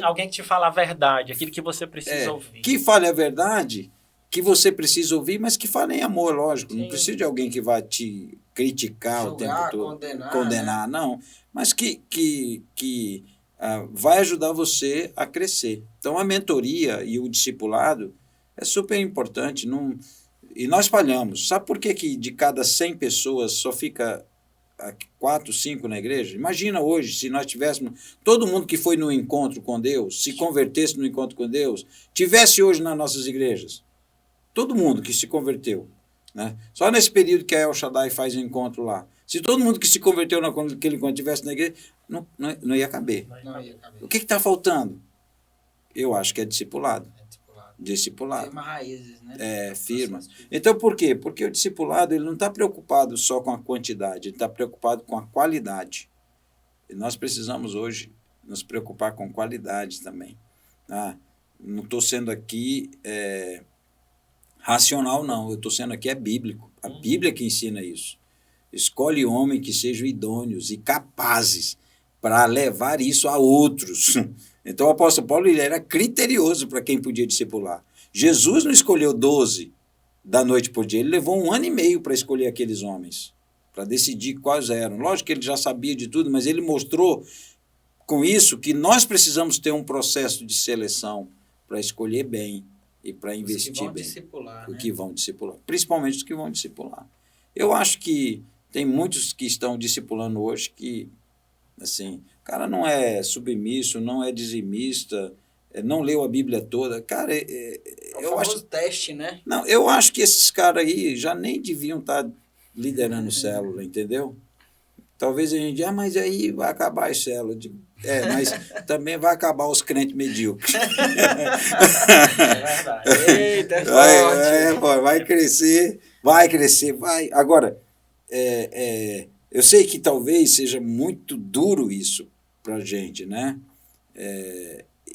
S1: Alguém que te fala a verdade, aquilo que você precisa ouvir.
S3: Que fale a verdade, que você precisa ouvir, mas que fale em amor, lógico. Sim. Não precisa de alguém que vá te criticar julgar, o tempo todo. Condenar, né? Não. Mas que vai ajudar você a crescer. Então, a mentoria e o discipulado é super importante. E nós falhamos. Sabe por que de cada 100 pessoas só fica 4, 5 na igreja? Imagina hoje, se nós tivéssemos... Todo mundo que foi no encontro com Deus, se convertesse no encontro com Deus, tivesse hoje nas nossas igrejas. Todo mundo que se converteu. Né? Só nesse período que a El Shaddai faz o encontro lá. Se todo mundo que se converteu naquele encontro estivesse na igreja, não ia caber.
S2: Não ia caber.
S3: O que está faltando? Eu acho que é discipulado. Discipulado.
S2: Firma raízes, né?
S3: Firma. Então, por quê? Porque o discipulado ele não está preocupado só com a quantidade, ele está preocupado com a qualidade. E nós precisamos hoje nos preocupar com qualidade também. Não estou sendo aqui racional, não. Eu estou sendo aqui bíblico. A Bíblia que ensina isso. Escolhe homens que sejam idôneos e capazes para levar isso a outros. Então, o apóstolo Paulo ele era criterioso para quem podia discipular. Jesus não escolheu 12 da noite por dia. Ele levou 1 ano e meio para escolher aqueles homens, para decidir quais eram. Lógico que ele já sabia de tudo, mas ele mostrou com isso que nós precisamos ter um processo de seleção para escolher bem e para investir bem. Os que vão discipular. Principalmente os que vão discipular. Eu acho que tem muitos que estão discipulando hoje que, assim, o cara não é submisso, não é dizimista, não leu a Bíblia toda. Cara,
S2: eu acho... teste, né?
S3: Não, eu acho que esses caras aí já nem deviam estar liderando célula, entendeu? Talvez a gente diga, mas aí vai acabar as células. Mas também vai acabar os crentes medíocres.
S2: É verdade. Eita,
S3: vai crescer, vai. Agora, eu sei que talvez seja muito duro isso para a gente, né?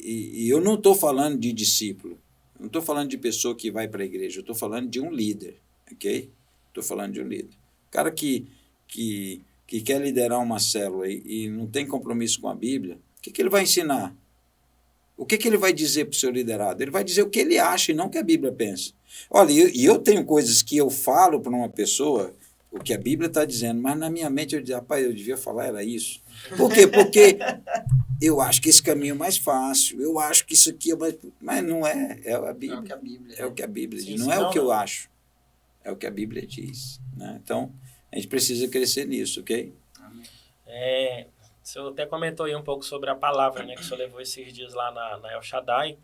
S3: E eu não estou falando de discípulo, não estou falando de pessoa que vai para a igreja, eu estou falando de um líder, ok? Estou falando de um líder. Cara que quer liderar uma célula e não tem compromisso com a Bíblia, o que ele vai ensinar? O que ele vai dizer para o seu liderado? Ele vai dizer o que ele acha e não o que a Bíblia pensa. Olha, eu tenho coisas que eu falo para uma pessoa, o que a Bíblia está dizendo, mas na minha mente eu digo, rapaz, eu devia falar, era isso. Por quê? Porque eu acho que esse caminho é mais fácil, eu acho que isso aqui é mais... Mas não é, é a Bíblia. É o que a Bíblia diz, não é o que eu acho, é o que a Bíblia diz. Né? Então, a gente precisa crescer nisso, ok?
S1: O senhor até comentou aí um pouco sobre a palavra, né, que o senhor levou esses dias lá na El Shaddai,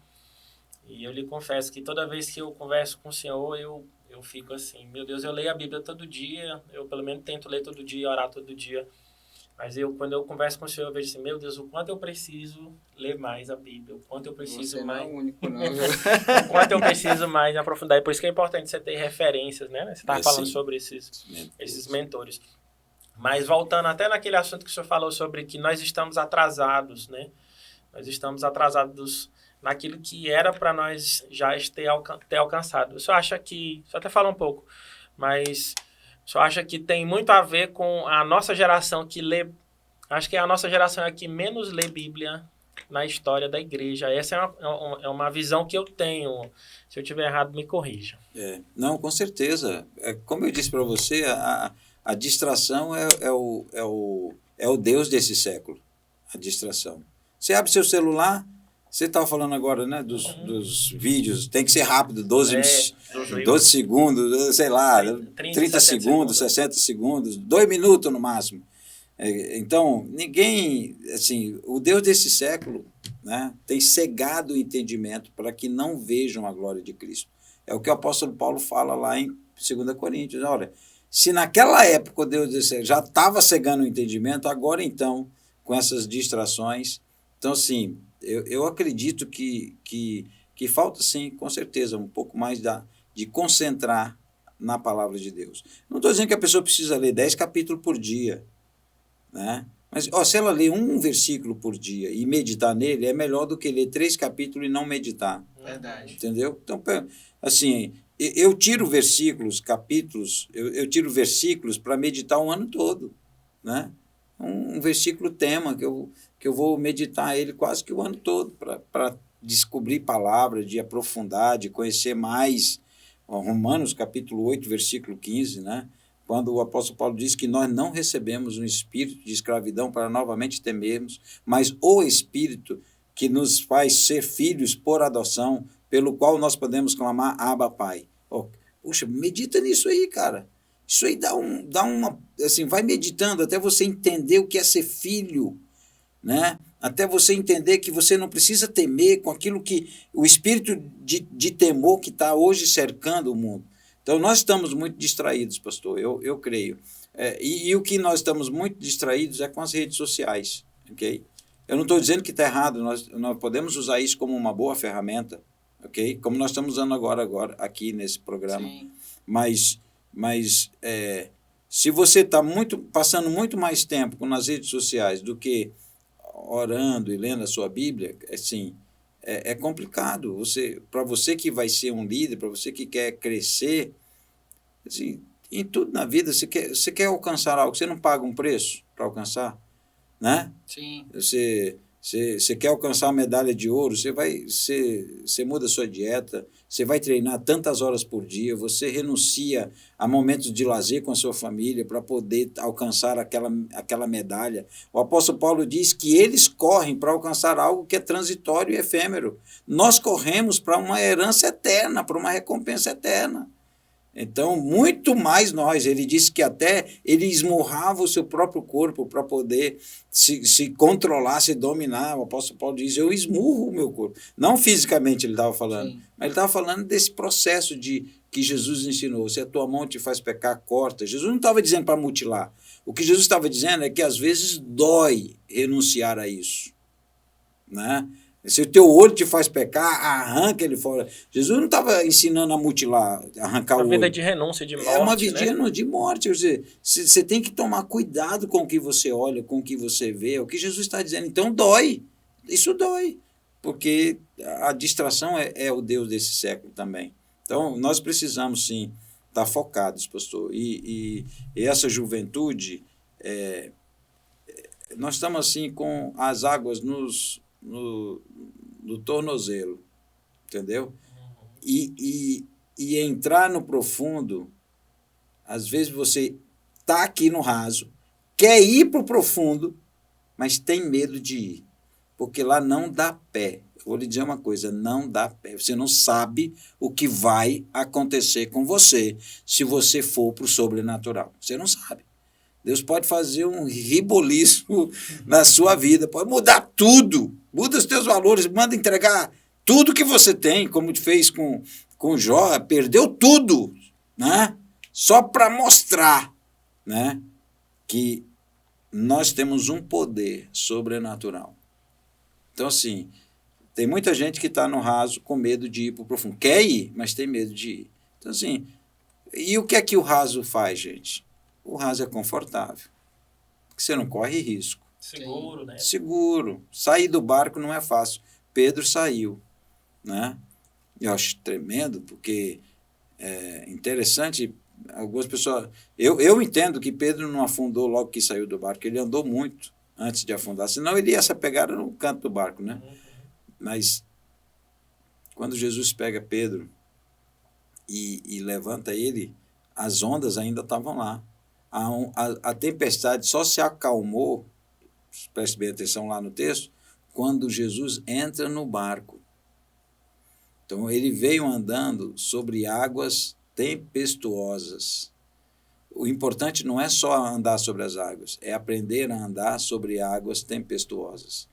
S1: e eu lhe confesso que toda vez que eu converso com o senhor, eu fico assim, meu Deus, eu leio a Bíblia todo dia, eu pelo menos tento ler todo dia, orar todo dia, mas quando eu converso com o senhor, eu vejo assim, meu Deus, o quanto eu preciso ler mais a Bíblia, o quanto eu preciso mais...
S2: Não é o único, não.
S1: O quanto eu preciso mais aprofundar, e por isso que é importante você ter referências, né? Você estava falando sobre esses mentores. Mas voltando até naquele assunto que o senhor falou sobre que nós estamos atrasados, né? Nós estamos atrasados naquilo que era para nós já ter alcançado. O senhor acha que... Só até falar um pouco, mas o senhor acha que tem muito a ver com a nossa geração que lê... Acho que a nossa geração é a que menos lê Bíblia na história da igreja. Essa é uma visão que eu tenho. Se eu estiver errado, me corrija.
S3: Não, com certeza. Como eu disse para você, a distração é o Deus desse século. A distração. Você abre seu celular, você estava falando agora, né, dos vídeos, tem que ser rápido, 12 segundos, sei lá, 30 segundos, 60 segundos, 2 minutos no máximo. Então, ninguém, assim, o Deus desse século, né, tem cegado o entendimento para que não vejam a glória de Cristo. É o que o apóstolo Paulo fala lá em 2 Coríntios. Olha, se naquela época o Deus desse século já estava cegando o entendimento, agora então, com essas distrações, então, assim, eu acredito que falta, sim, com certeza, um pouco mais de concentrar na palavra de Deus. Não estou dizendo que a pessoa precisa ler 10 capítulos por dia, né? Mas se ela ler um versículo por dia e meditar nele, é melhor do que ler 3 capítulos e não meditar.
S2: Verdade.
S3: Entendeu? Então, assim, eu tiro versículos, capítulos, eu tiro versículos para meditar o ano todo, né? Um versículo tema que eu vou meditar ele quase que o ano todo para descobrir palavras, de aprofundar, de conhecer mais. Romanos capítulo 8, versículo 15, né? Quando o apóstolo Paulo diz que nós não recebemos um espírito de escravidão para novamente temermos, mas o espírito que nos faz ser filhos por adoção, pelo qual nós podemos clamar Abba, Pai. Puxa, medita nisso aí, cara. Isso aí dá uma... Assim, vai meditando até você entender o que é ser filho, né? Até você entender que você não precisa temer com aquilo que... O espírito de temor que está hoje cercando o mundo. Então, nós estamos muito distraídos, pastor, eu creio. E o que nós estamos muito distraídos é com as redes sociais, ok? Eu não estou dizendo que está errado, nós podemos usar isso como uma boa ferramenta, ok? Como nós estamos usando agora aqui nesse programa.
S2: Sim.
S3: Mas se você está passando muito mais tempo nas redes sociais do que orando e lendo a sua Bíblia, assim, é complicado. Para você que vai ser um líder, para você que quer crescer, assim, em tudo na vida, você quer alcançar algo, você não paga um preço para alcançar, né?
S2: Sim.
S3: Você quer alcançar a medalha de ouro, você muda a sua dieta, você vai treinar tantas horas por dia, você renuncia a momentos de lazer com a sua família para poder alcançar aquela medalha. O apóstolo Paulo diz que eles correm para alcançar algo que é transitório e efêmero. Nós corremos para uma herança eterna, para uma recompensa eterna. Então, muito mais nós. Ele disse que até ele esmurrava o seu próprio corpo para poder se controlar, se dominar. O apóstolo Paulo diz, eu esmurro o meu corpo. Não fisicamente ele estava falando, sim, mas ele estava falando desse processo que Jesus ensinou. Se a tua mão te faz pecar, corta. Jesus não estava dizendo para mutilar. O que Jesus estava dizendo é que às vezes dói renunciar a isso, né? Se o teu olho te faz pecar, arranca ele fora. Jesus não estava ensinando a mutilar, arrancar o olho.
S1: Uma vida de renúncia, de morte.
S3: É uma vida de morte. Você tem que tomar cuidado com o que você olha, com o que você vê. É o que Jesus está dizendo. Então dói. Isso dói. Porque a distração é o Deus desse século também. Então nós precisamos, sim, estar focados, pastor. E essa juventude, nós estamos assim com as águas no tornozelo, entendeu? E entrar no profundo, às vezes você está aqui no raso, quer ir para o profundo, mas tem medo de ir, porque lá não dá pé. Vou lhe dizer uma coisa, não dá pé. Você não sabe o que vai acontecer com você se você for para o sobrenatural. Você não sabe. Deus pode fazer um ribolismo na sua vida, pode mudar tudo, muda os teus valores, manda entregar tudo que você tem, como fez com Jó, perdeu tudo, né? Só para mostrar, né, que nós temos um poder sobrenatural. Então, assim, tem muita gente que está no raso com medo de ir para o profundo. Quer ir, mas tem medo de ir. Então, assim, e o que é que o raso faz, gente? O raso é confortável, porque você não corre risco.
S1: Seguro, né?
S3: Seguro. Sair do barco não é fácil. Pedro saiu, né? Eu acho tremendo, porque é interessante, algumas pessoas... Eu entendo que Pedro não afundou logo que saiu do barco, ele andou muito, antes de afundar. Senão ele ia se pegar no canto do barco, né? Mas quando Jesus pega Pedro e levanta ele, as ondas ainda estavam lá. A tempestade só se acalmou, preste bem atenção lá no texto, quando Jesus entra no barco. Então, ele veio andando sobre águas tempestuosas. O importante não é só andar sobre as águas, é aprender a andar sobre águas tempestuosas.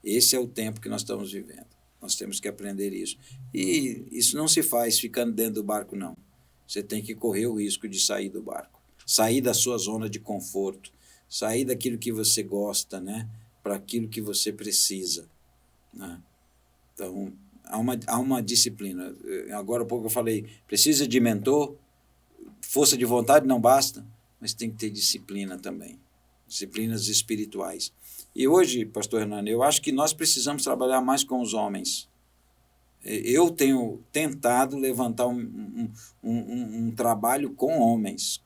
S3: Esse é o tempo que nós estamos vivendo. Nós temos que aprender isso. E isso não se faz ficando dentro do barco, não. Você tem que correr o risco de sair do barco. Sair da sua zona de conforto. Sair daquilo que você gosta, né? Para aquilo que você precisa. Né? Então, há uma disciplina. Agora há pouco eu falei, precisa de mentor, força de vontade não basta, mas tem que ter disciplina também. Disciplinas espirituais. E hoje, pastor Hernani, eu acho que nós precisamos trabalhar mais com os homens. Eu tenho tentado levantar um trabalho com homens.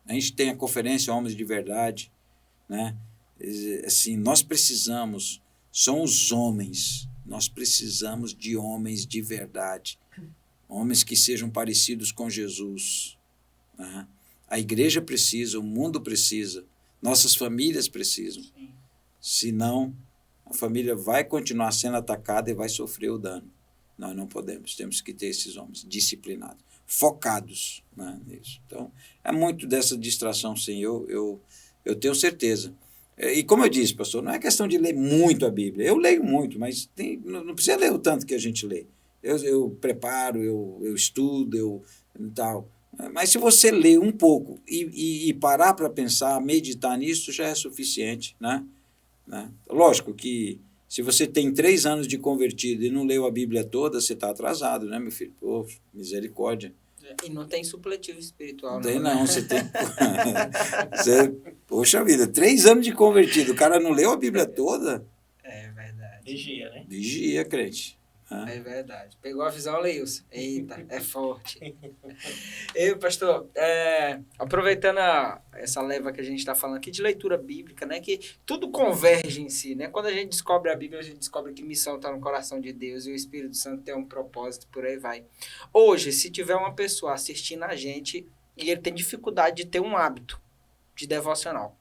S3: A gente tem a conferência Homens de Verdade, né? Assim, nós precisamos, são os homens, nós precisamos de homens de verdade, homens que sejam parecidos com Jesus, né? A igreja precisa, o mundo precisa, nossas famílias precisam. Senão, a família vai continuar sendo atacada e vai sofrer o dano. Nós não podemos, temos que ter esses homens disciplinados, focados, né, nisso. Então, é muito dessa distração, sim, eu tenho certeza. E como eu disse, pastor, não é questão de ler muito a Bíblia. Eu leio muito, mas não precisa ler o tanto que a gente lê. Eu preparo, eu estudo, tal. Mas se você ler um pouco e parar para pensar, meditar nisso, já é suficiente, né? Lógico que se você tem 3 anos de convertido e não leu a Bíblia toda, você está atrasado, né, meu filho? Pô, misericórdia.
S2: E não tem supletivo espiritual.
S3: Não tem, não. Você tem... Poxa vida, 3 anos de convertido, o cara não leu a Bíblia toda?
S2: É verdade.
S1: Vigia, né?
S3: Vigia, crente.
S2: É verdade. Pegou a visão, Leilson. Eita, é forte. Eu, pastor, aproveitando essa leva que a gente está falando aqui de leitura bíblica, né, que tudo converge em si, né? Quando a gente descobre a Bíblia, a gente descobre que missão está no coração de Deus e o Espírito Santo tem um propósito, por aí vai. Hoje, se tiver uma pessoa assistindo a gente e ele tem dificuldade de ter um hábito de devocional,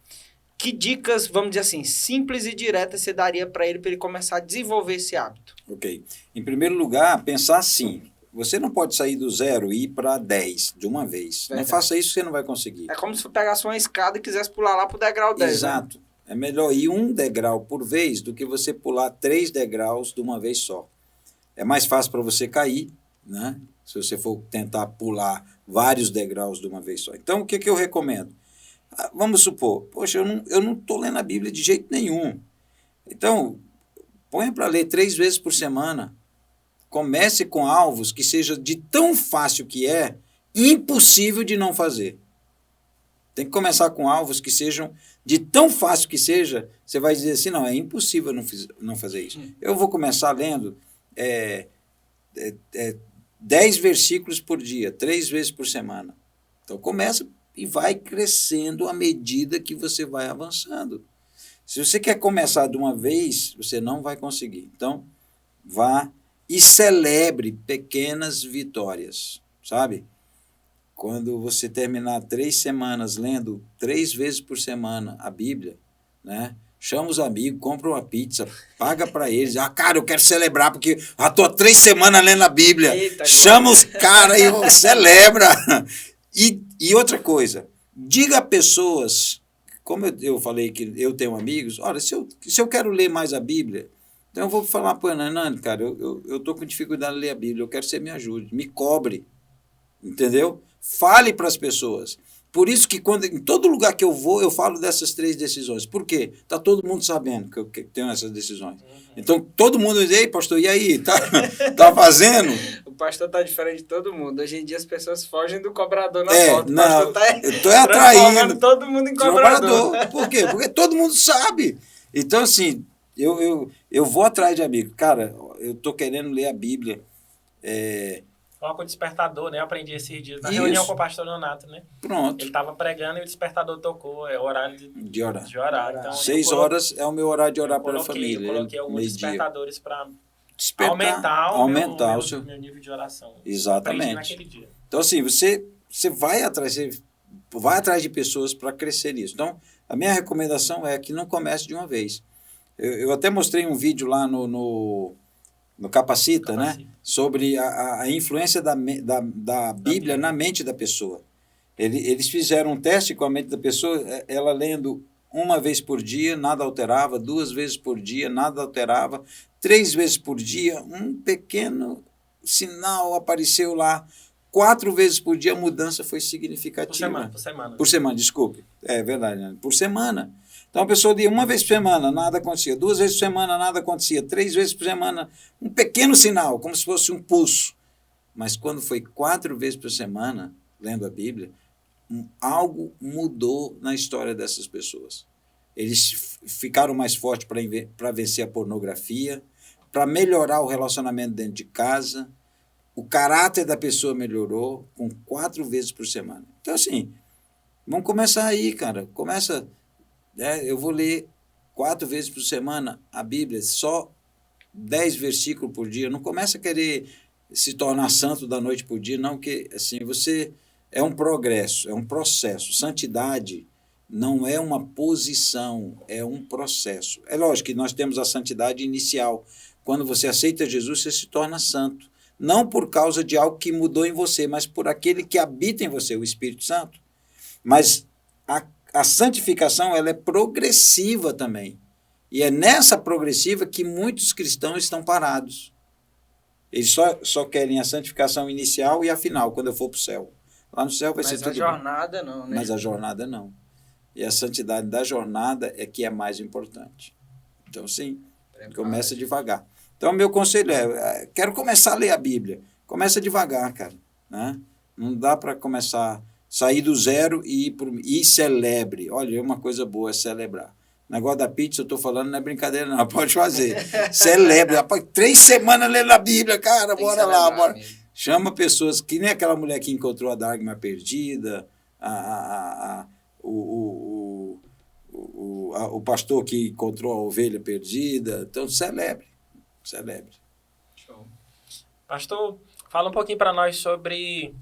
S2: que dicas, vamos dizer assim, simples e diretas você daria para ele começar a desenvolver esse hábito?
S3: Ok. Em primeiro lugar, pensar assim. Você não pode sair do 0 e ir para 10 de uma vez. Verdade. Não faça isso, você não vai conseguir.
S2: É como se pegasse uma escada e quisesse pular lá para o degrau 10.
S3: Exato.
S2: Né?
S3: É melhor ir 1 degrau por vez do que você pular 3 degraus de uma vez só. É mais fácil para você cair, né? Se você for tentar pular vários degraus de uma vez só. Então, o que eu recomendo? Vamos supor, poxa, eu não estou lendo a Bíblia de jeito nenhum. Então, ponha para ler 3 vezes por semana. Comece com alvos que seja de tão fácil que é, impossível de não fazer. Tem que começar com alvos que sejam de tão fácil que seja, você vai dizer assim, não, é impossível não fazer isso. Eu vou começar lendo 10 versículos por dia, 3 vezes por semana. Então, começa e vai crescendo à medida que você vai avançando. Se você quer começar de uma vez, você não vai conseguir. Então, vá e celebre pequenas vitórias, sabe? Quando você terminar 3 semanas lendo 3 vezes por semana a Bíblia, né? Chama os amigos, compra uma pizza, paga para eles. Cara, eu quero celebrar porque já estou 3 semanas lendo a Bíblia. Eita, chama os caras e celebra. E outra coisa, diga a pessoas, como eu falei que eu tenho amigos, olha, se eu quero ler mais a Bíblia, então eu vou falar para o Hernani, cara, eu estou com dificuldade de ler a Bíblia, eu quero que você me ajude, me cobre, entendeu? Fale para as pessoas. Por isso que em todo lugar que eu vou, eu falo dessas 3 decisões. Por quê? Está todo mundo sabendo que eu tenho essas decisões. Então, todo mundo diz, ei, pastor, e aí? Tá fazendo?
S2: O pastor está diferente de todo mundo. Hoje em dia as pessoas fogem do cobrador na porta.
S3: Não, eu estou atraindo
S2: todo mundo em cobrador.
S3: Por quê? Porque todo mundo sabe. Então, assim, eu vou atrás de amigo. Cara, eu estou querendo ler a Bíblia.
S1: Coloca o despertador, né? Eu aprendi esses dias na
S3: Isso.
S1: reunião com o pastor Leonato, né?
S3: Pronto.
S1: Ele estava pregando e o despertador tocou, é o horário
S3: De orar.
S1: de orar. Então,
S3: 6 horas é o meu horário de orar pela família.
S1: Eu coloquei alguns despertadores para aumentar o meu nível de oração.
S3: Exatamente.
S1: Naquele dia.
S3: Então, assim, você vai atrás de pessoas para crescer nisso. Então, a minha recomendação é que não comece de uma vez. Eu até mostrei um vídeo lá no Capacita, né? Sobre a influência da Bíblia na mente da pessoa. Eles fizeram um teste com a mente da pessoa, ela lendo uma vez por dia, nada alterava, 2 vezes por dia, nada alterava, 3 vezes por dia, um pequeno sinal apareceu lá, 4 vezes por dia, a mudança foi significativa. Por semana, desculpe. É verdade, né? Por semana. Então, a pessoa lia 1 vez por semana, nada acontecia. 2 vezes por semana, nada acontecia. 3 vezes por semana, um pequeno sinal, como se fosse um pulso. Mas quando foi 4 vezes por semana, lendo a Bíblia, algo mudou na história dessas pessoas. Eles ficaram mais fortes para vencer a pornografia, para melhorar o relacionamento dentro de casa. O caráter da pessoa melhorou com 4 vezes por semana. Então, assim, vamos começar aí, cara. Começa... eu vou ler 4 vezes por semana a Bíblia, só 10 versículos por dia. Não começa a querer se tornar santo da noite por dia, não, porque assim, você é um progresso, é um processo. Santidade não é uma posição, é um processo. É lógico que nós temos a santidade inicial. Quando você aceita Jesus, você se torna santo. Não por causa de algo que mudou em você, mas por aquele que habita em você, o Espírito Santo. Mas a santificação, ela é progressiva também. E é nessa progressiva que muitos cristãos estão parados. Eles só querem a santificação inicial e a final, quando eu for para o céu. Lá no céu vai ser tudo bem.
S2: Mas a jornada não, né?
S3: Mas a jornada não. E a santidade da jornada é que é mais importante. Então, sim, começa devagar. Então, meu conselho quero começar a ler a Bíblia. Começa devagar, cara. Né? Não dá para começar... Sair do zero e celebre. Olha, é uma coisa boa é celebrar. O negócio da pizza, eu estou falando, não é brincadeira, não. Pode fazer. Celebre. Rapaz, 3 semanas lendo a Bíblia, cara, bora lá. Bora. Chama pessoas, que nem aquela mulher que encontrou a dracma perdida, o pastor que encontrou a ovelha perdida. Então, celebre. Celebre.
S1: Show. Pastor, fala um pouquinho para nós sobre...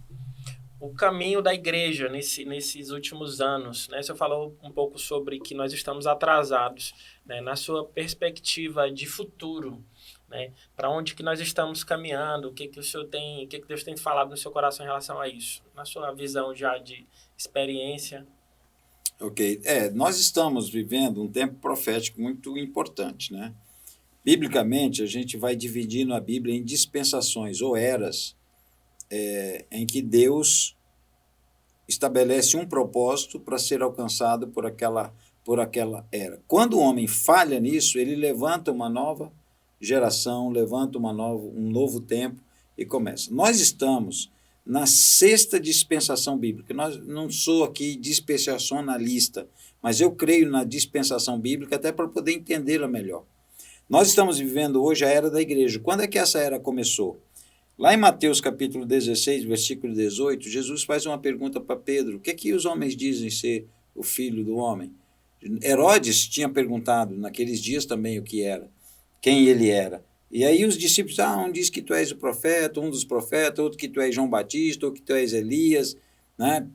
S1: o caminho da igreja nesses últimos anos, né? O senhor falou um pouco sobre que nós estamos atrasados, né? Na sua perspectiva de futuro, né? Para onde que nós estamos caminhando, o que Deus tem falado no seu coração em relação a isso, na sua visão já de experiência.
S3: Ok, nós estamos vivendo um tempo profético muito importante, né? Biblicamente, a gente vai dividindo a Bíblia em dispensações ou eras, em que Deus estabelece um propósito para ser alcançado por aquela era. Quando o homem falha nisso, ele levanta uma nova geração, levanta um novo tempo e começa. Nós estamos na 6ª dispensação bíblica. Não sou aqui dispensacionalista, mas eu creio na dispensação bíblica até para poder entendê-la melhor. Nós estamos vivendo hoje a era da igreja. Quando é que essa era começou? Lá em Mateus capítulo 16, versículo 18, Jesus faz uma pergunta para Pedro: o que é que os homens dizem ser o filho do homem? Herodes tinha perguntado naqueles dias também o que era, quem ele era. E aí os discípulos, um diz que tu és o profeta, um dos profetas, outro que tu és João Batista, outro que tu és Elias, né?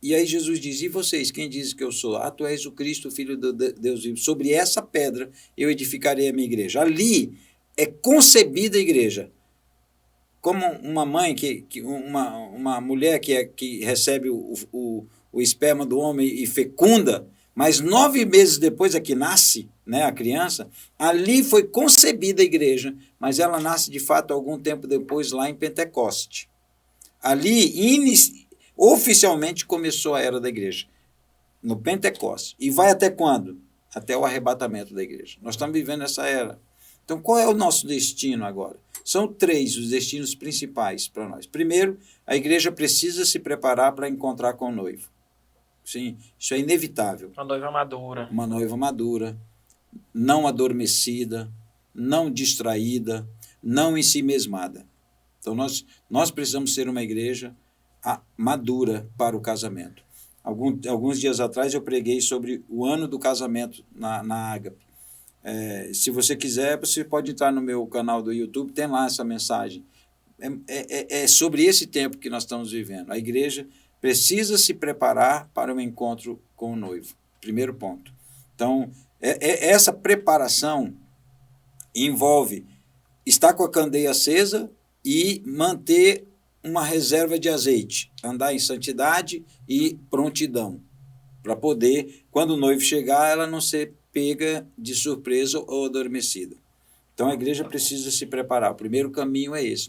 S3: E aí Jesus diz: e vocês, quem diz que eu sou? Tu és o Cristo, filho de Deus vivo. Sobre essa pedra eu edificarei a minha igreja. Ali é concebida a igreja. Como uma mãe, uma mulher que recebe o esperma do homem e fecunda, mas 9 meses depois é que nasce, né, a criança, ali foi concebida a igreja, mas ela nasce de fato algum tempo depois lá em Pentecoste. Ali, oficialmente, começou a era da igreja, no Pentecoste. E vai até quando? Até o arrebatamento da igreja. Nós estamos vivendo essa era. Então, qual é o nosso destino agora? São 3 os destinos principais para nós. Primeiro, a igreja precisa se preparar para encontrar com o noivo. Sim, isso é inevitável.
S1: Uma noiva madura.
S3: Uma noiva madura, não adormecida, não distraída, não ensimesmada. Então, nós precisamos ser uma igreja madura para o casamento. Alguns dias atrás eu preguei sobre o ano do casamento na Ágape. Se você quiser, você pode entrar no meu canal do YouTube, tem lá essa mensagem. É sobre esse tempo que nós estamos vivendo. A igreja precisa se preparar para o encontro com o noivo. Primeiro ponto. Então, essa preparação envolve estar com a candeia acesa e manter uma reserva de azeite, andar em santidade e prontidão, para poder, quando o noivo chegar, ela não ser pega de surpresa ou adormecida. Então, a igreja precisa se preparar. O primeiro caminho é esse.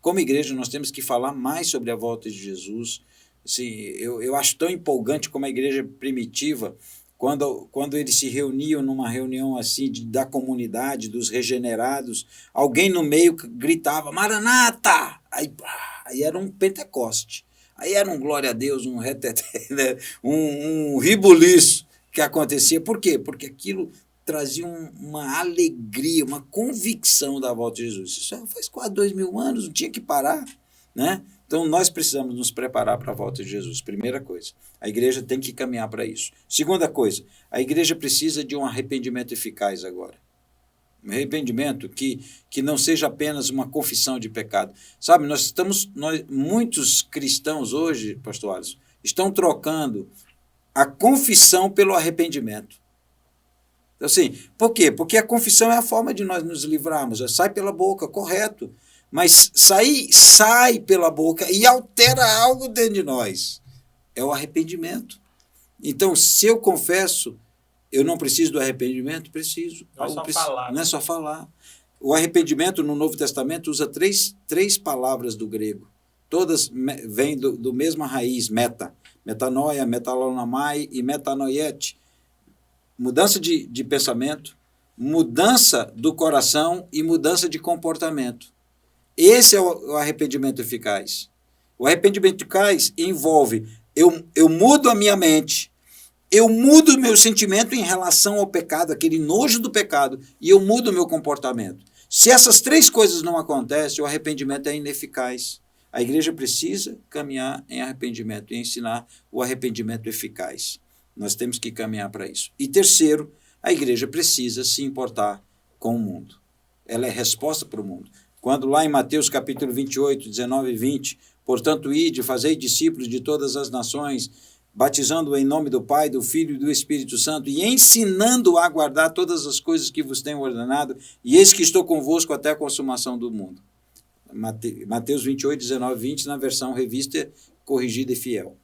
S3: Como igreja, nós temos que falar mais sobre a volta de Jesus. Assim, eu acho tão empolgante como a igreja primitiva, quando eles se reuniam numa reunião assim da comunidade, dos regenerados, alguém no meio gritava, Maranata! Aí era um Pentecoste. Aí era um glória a Deus, um reteté, né? um ribuliço que acontecia. Por quê? Porque aquilo trazia uma alegria, uma convicção da volta de Jesus. Isso já faz quase 2000 anos, não tinha que parar, né? Então, nós precisamos nos preparar para a volta de Jesus. Primeira coisa, a igreja tem que caminhar para isso. Segunda coisa, a igreja precisa de um arrependimento eficaz agora. Um arrependimento que não seja apenas uma confissão de pecado. Sabe, muitos cristãos hoje, pastor Alisson, estão trocando a confissão pelo arrependimento. Então, assim, por quê? Porque a confissão é a forma de nós nos livrarmos. Sai pela boca, correto. Mas sai pela boca e altera algo dentro de nós. É o arrependimento. Então, se eu confesso, eu não preciso do arrependimento? Preciso.
S1: Falar.
S3: Não é só falar. O arrependimento no Novo Testamento usa três palavras do grego. Todas vêm do mesma raiz, meta. Metanoia, metalonamai e metanoiete. Mudança de pensamento, mudança do coração e mudança de comportamento. Esse é o arrependimento eficaz. O arrependimento eficaz envolve, eu mudo a minha mente, eu mudo o meu sentimento em relação ao pecado, aquele nojo do pecado, e eu mudo o meu comportamento. Se essas três coisas não acontecem, o arrependimento é ineficaz. A igreja precisa caminhar em arrependimento e ensinar o arrependimento eficaz. Nós temos que caminhar para isso. E terceiro, a igreja precisa se importar com o mundo. Ela é resposta para o mundo. Quando lá em Mateus capítulo 28, 19 e 20, portanto, ide, fazei discípulos de todas as nações, batizando em nome do Pai, do Filho e do Espírito Santo, e ensinando a guardar todas as coisas que vos tenho ordenado, e eis que estou convosco até a consumação do mundo. Mateus 28, 19 e 20, na versão revista, corrigida e fiel.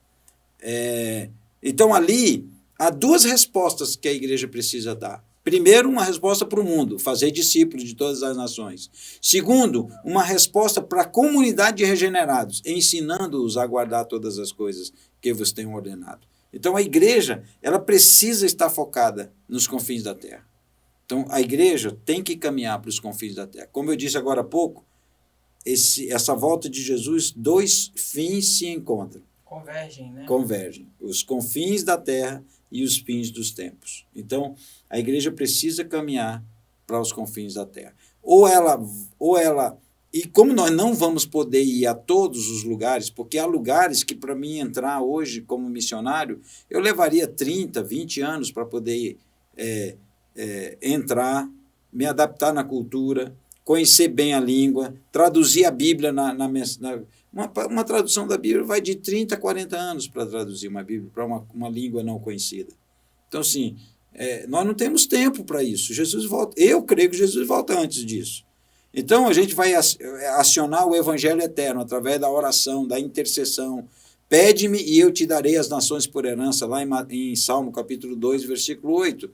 S3: Então, ali, há duas respostas que a igreja precisa dar. Primeiro, uma resposta para o mundo, fazer discípulos de todas as nações. Segundo, uma resposta para a comunidade de regenerados, ensinando-os a guardar todas as coisas que vos tenho ordenado. Então, a igreja, ela precisa estar focada nos confins da terra. Então, a igreja tem que caminhar para os confins da terra. Como eu disse agora há pouco, essa volta de Jesus, dois fins se encontram.
S2: Convergem, né?
S3: Convergem. Os confins da terra e os fins dos tempos. Então, a igreja precisa caminhar para os confins da terra. Ou ela... E como nós não vamos poder ir a todos os lugares, porque há lugares que, para mim entrar hoje como missionário, eu levaria 30, 20 anos para poder entrar, me adaptar na cultura, conhecer bem a língua, traduzir a Bíblia uma tradução da Bíblia vai de 30 a 40 anos para traduzir uma Bíblia para uma língua não conhecida. Então, assim, nós não temos tempo para isso. Jesus volta. Eu creio que Jesus volta antes disso. Então, a gente vai acionar o Evangelho eterno através da oração, da intercessão. Pede-me e eu te darei as nações por herança, lá em Salmo capítulo 2, versículo 8.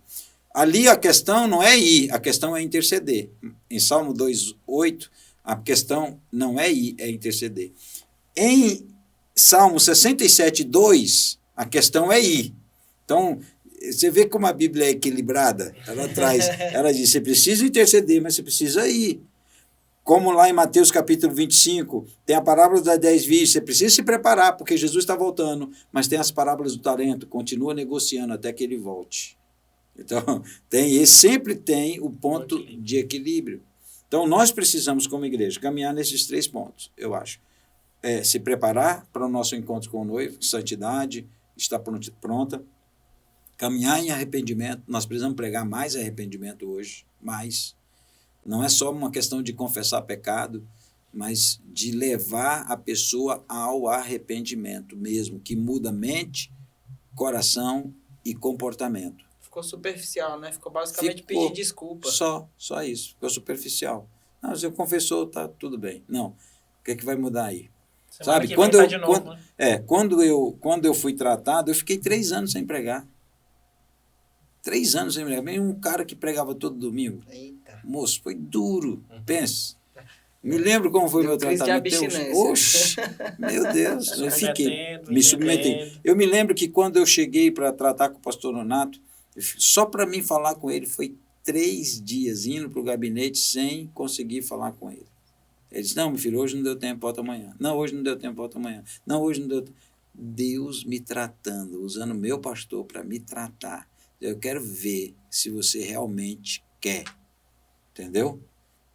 S3: Ali a questão não é ir, a questão é interceder. Em Salmo 2, 8, a questão não é ir, é interceder. Em Salmo 67, 2, a questão é ir. Então, você vê como a Bíblia é equilibrada. Ela diz, você precisa interceder, mas você precisa ir. Como lá em Mateus capítulo 25, tem a parábola das 10 virgens, você precisa se preparar, porque Jesus está voltando, mas tem as parábolas do talento, continua negociando até que ele volte. Então, sempre tem o ponto de equilíbrio. Então, nós precisamos, como igreja, caminhar nesses 3 pontos, eu acho. Se preparar para o nosso encontro com o noivo, santidade, estar pronta, caminhar em arrependimento. Nós precisamos pregar mais arrependimento hoje, mais. Não é só uma questão de confessar pecado, mas de levar a pessoa ao arrependimento mesmo, que muda mente, coração e comportamento.
S2: Ficou superficial, né? Ficou basicamente pedir desculpa.
S3: Só isso, ficou superficial. Não, se eu confessou, tá tudo bem. Não, o que vai mudar aí? Sabe, quando eu fui tratado, eu fiquei 3 anos sem pregar. 3 anos sem pregar. Um cara que pregava todo domingo.
S2: Eita.
S3: Moço, foi duro. Pensa. Me lembro como foi meu tratamento. Oxe, meu Deus, eu fiquei me submetendo. Eu me lembro que quando eu cheguei para tratar com o pastor Nonato, só para mim falar com ele foi 3 dias indo para o gabinete sem conseguir falar com ele. Ele disse, não, meu filho, hoje não deu tempo, volta amanhã. Não, hoje não deu tempo, volta amanhã. Não, hoje não deu tempo. Deus me tratando, usando meu pastor para me tratar. Eu quero ver se você realmente quer. Entendeu?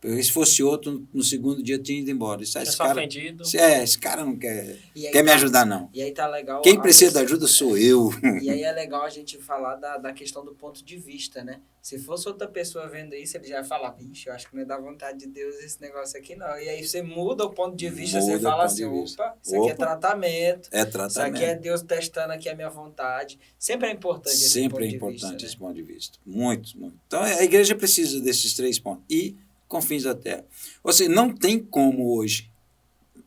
S3: Porque se fosse outro, no segundo dia eu tinha ido embora. Esse cara não quer me ajudar, não.
S2: E aí tá legal.
S3: Quem precisa de ajuda sou eu.
S2: E aí é legal a gente falar da questão do ponto de vista, né? Se fosse outra pessoa vendo isso, ele já ia falar, vixe, eu acho que não é da vontade de Deus esse negócio aqui, não. E aí você muda o ponto de vista, você fala assim, opa, isso aqui é tratamento.
S3: É tratamento.
S2: Isso aqui é Deus testando aqui a minha vontade. Sempre é importante esse ponto de vista.
S3: Sempre é importante esse ponto de vista. Muito, muito. Então, a igreja precisa desses 3 pontos. E confins da terra. Ou seja, não tem como hoje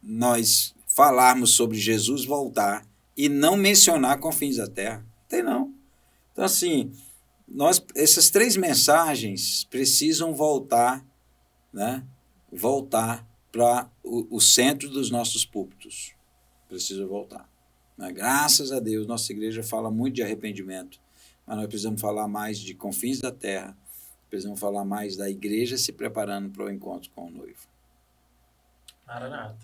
S3: nós falarmos sobre Jesus voltar e não mencionar confins da terra. Tem não. Então, assim, essas 3 mensagens precisam voltar, né? Voltar para o centro dos nossos púlpitos. Precisa voltar. Né? Graças a Deus, nossa igreja fala muito de arrependimento, mas nós precisamos falar mais de confins da terra. Precisamos falar mais da igreja se preparando para o encontro com o noivo.
S1: Maranata.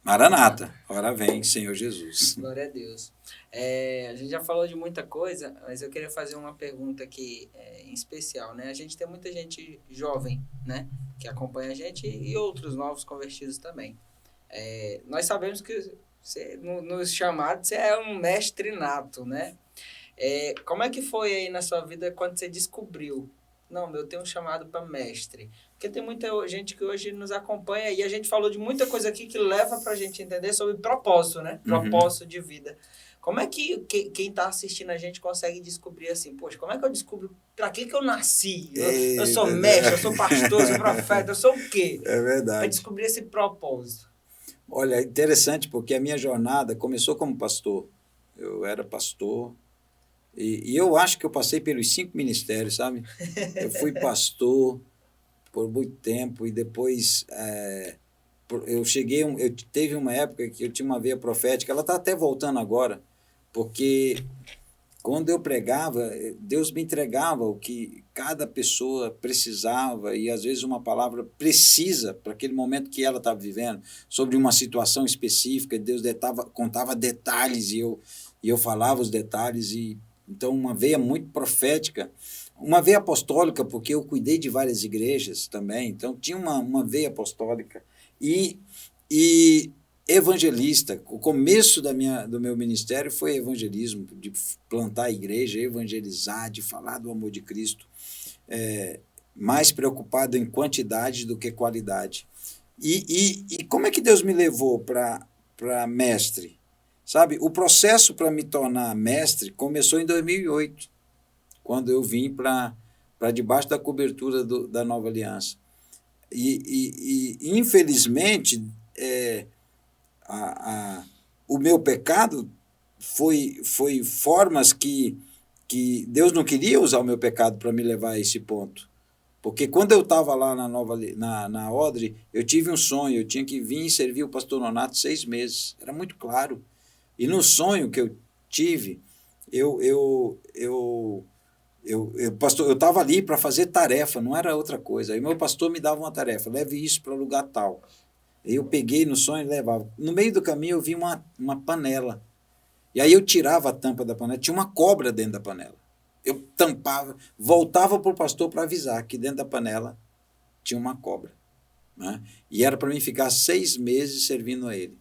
S3: Maranata. Ora vem, Senhor Jesus.
S2: Glória a Deus. A gente já falou de muita coisa, mas eu queria fazer uma pergunta aqui em especial, né? A gente tem muita gente jovem, né? Que acompanha a gente e outros novos convertidos também. Nós sabemos que você, nos chamados, você é um mestre nato, né? Como é que foi aí na sua vida quando você descobriu? Não, eu tenho um chamado para mestre. Porque tem muita gente que hoje nos acompanha e a gente falou de muita coisa aqui que leva para a gente entender sobre propósito, né? Propósito de vida. Como é que quem está assistindo a gente consegue descobrir assim, poxa, como é que eu descubro para que eu nasci? Eu sou mestre, eu sou pastor, eu sou profeta, eu sou o quê?
S3: É verdade.
S2: Para descobrir esse propósito.
S3: Olha, é interessante porque a minha jornada começou como pastor. Eu era pastor. E eu acho que eu passei pelos 5 ministérios, sabe? Eu fui pastor por muito tempo e depois teve uma época que eu tinha uma veia profética, ela está até voltando agora, porque quando eu pregava, Deus me entregava o que cada pessoa precisava e às vezes uma palavra precisa para aquele momento que ela estava vivendo, sobre uma situação específica, Deus contava detalhes e eu falava os detalhes então, uma veia muito profética, uma veia apostólica, porque eu cuidei de várias igrejas também, então tinha uma veia apostólica e evangelista. O começo do meu ministério foi evangelismo, de plantar a igreja, evangelizar, de falar do amor de Cristo, mais preocupado em quantidade do que qualidade. E como é que Deus me levou para mestre? Sabe, o processo para me tornar mestre começou em 2008, quando eu vim para debaixo da cobertura da Nova Aliança. E infelizmente, o meu pecado foi formas que Deus não queria usar o meu pecado para me levar a esse ponto. Porque quando eu estava lá na Odre, eu tive um sonho, eu tinha que vir e servir o pastor Nonato 6 meses. Era muito claro. E no sonho que eu tive, eu estava ali para fazer tarefa, não era outra coisa. Aí meu pastor me dava uma tarefa, leve isso para lugar tal. Eu peguei no sonho e levava. No meio do caminho eu vi uma panela. E aí eu tirava a tampa da panela, tinha uma cobra dentro da panela. Eu tampava, voltava para o pastor para avisar que dentro da panela tinha uma cobra. né? E era para mim ficar 6 meses servindo a ele.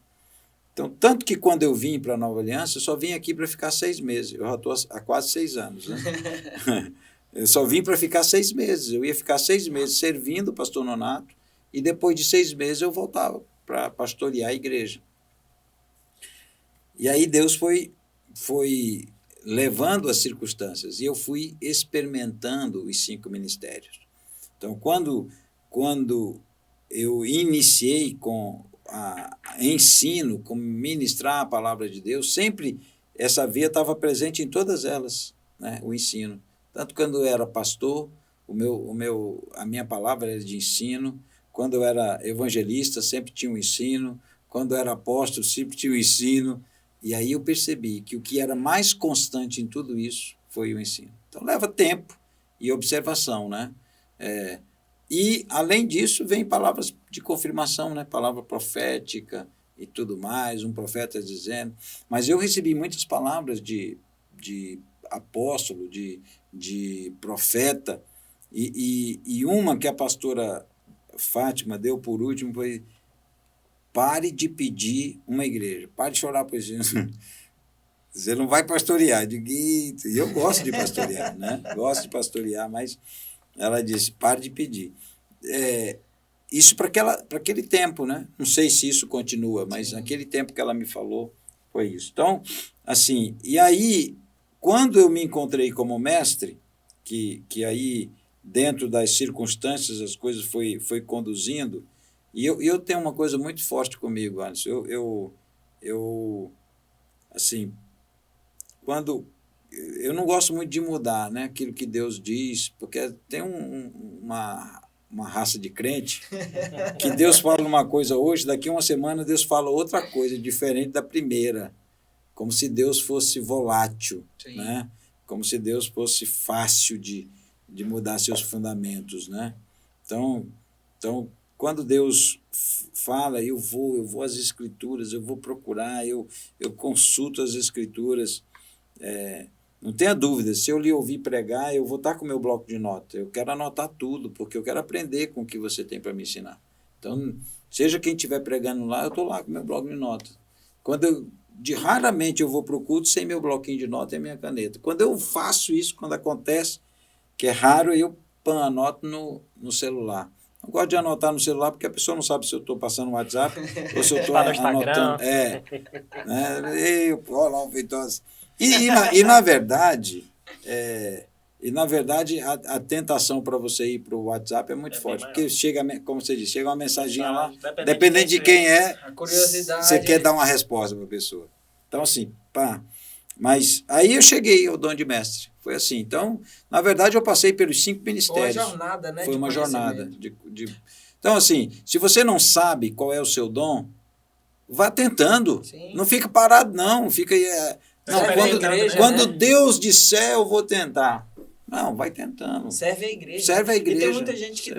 S3: Então, tanto que quando eu vim para a Nova Aliança, eu só vim aqui para ficar 6 meses. Eu já estou há quase 6 anos. Né? Eu só vim para ficar 6 meses. Eu ia ficar 6 meses servindo o pastor Nonato e depois de 6 meses eu voltava para pastorear a igreja. E aí Deus foi levando as circunstâncias e eu fui experimentando os 5 ministérios. Então, quando eu iniciei com ensino, como ministrar a palavra de Deus, sempre essa via estava presente em todas elas, né? O ensino. Tanto quando eu era pastor, a minha palavra era de ensino. Quando eu era evangelista, sempre tinha um ensino. Quando eu era apóstolo, sempre tinha um ensino. E aí eu percebi que o que era mais constante em tudo isso foi o ensino. Então, leva tempo e observação, né? E, além disso, vem palavras de confirmação, né? Palavra profética e tudo mais, um profeta dizendo. Mas eu recebi muitas palavras de apóstolo, de profeta, e uma que a pastora Fátima deu por último foi: pare de pedir uma igreja, pare de chorar por isso. Você não vai pastorear. Eu gosto de pastorear, né? Gosto de pastorear, mas ela disse: pare de pedir. Isso para aquele tempo, né? Não sei se isso continua, mas naquele tempo que ela me falou, foi isso. Então, assim, e aí, quando eu me encontrei como mestre, que aí, dentro das circunstâncias, as coisas foi conduzindo, e eu tenho uma coisa muito forte comigo, Alisson. Eu assim, quando eu não gosto muito de mudar, né, aquilo que Deus diz, porque tem uma raça de crente que Deus fala uma coisa hoje, daqui a uma semana Deus fala outra coisa diferente da primeira, como se Deus fosse volátil, né? Como se Deus fosse fácil de mudar seus fundamentos, né? Então quando Deus fala, eu vou às Escrituras, eu vou procurar, eu consulto as Escrituras. Não tenha dúvida, se eu lhe ouvir pregar, eu vou estar com o meu bloco de nota. Eu quero anotar tudo, porque eu quero aprender com o que você tem para me ensinar. Então, seja quem estiver pregando lá, eu estou lá com o meu bloco de nota. Raramente eu vou para o culto sem meu bloquinho de nota e minha caneta. Quando eu faço isso, quando acontece, que é raro, eu anoto no celular. Não gosto de anotar no celular porque a pessoa não sabe se eu estou passando no WhatsApp ou se eu estou anotando. Olha lá, Feitosa. E na verdade, a tentação para você ir para o WhatsApp é muito forte, porque chega, como você disse, chega uma mensaginha lá, dependendo de quem
S2: a curiosidade,
S3: você quer dar uma resposta para a pessoa. Então, assim, mas aí eu cheguei ao dom de mestre. Foi assim. Então, na verdade, eu passei pelos 5 ministérios.
S2: Foi uma jornada, né?
S3: Foi uma jornada. Então, assim, se você não sabe qual é o seu dom, vá tentando. Sim. Não fica parado, não. Fica... Quando Deus disser, eu vou tentar. Não, vai tentando.
S2: Serve a igreja.
S3: Serve a igreja.
S2: E tem muita gente que eu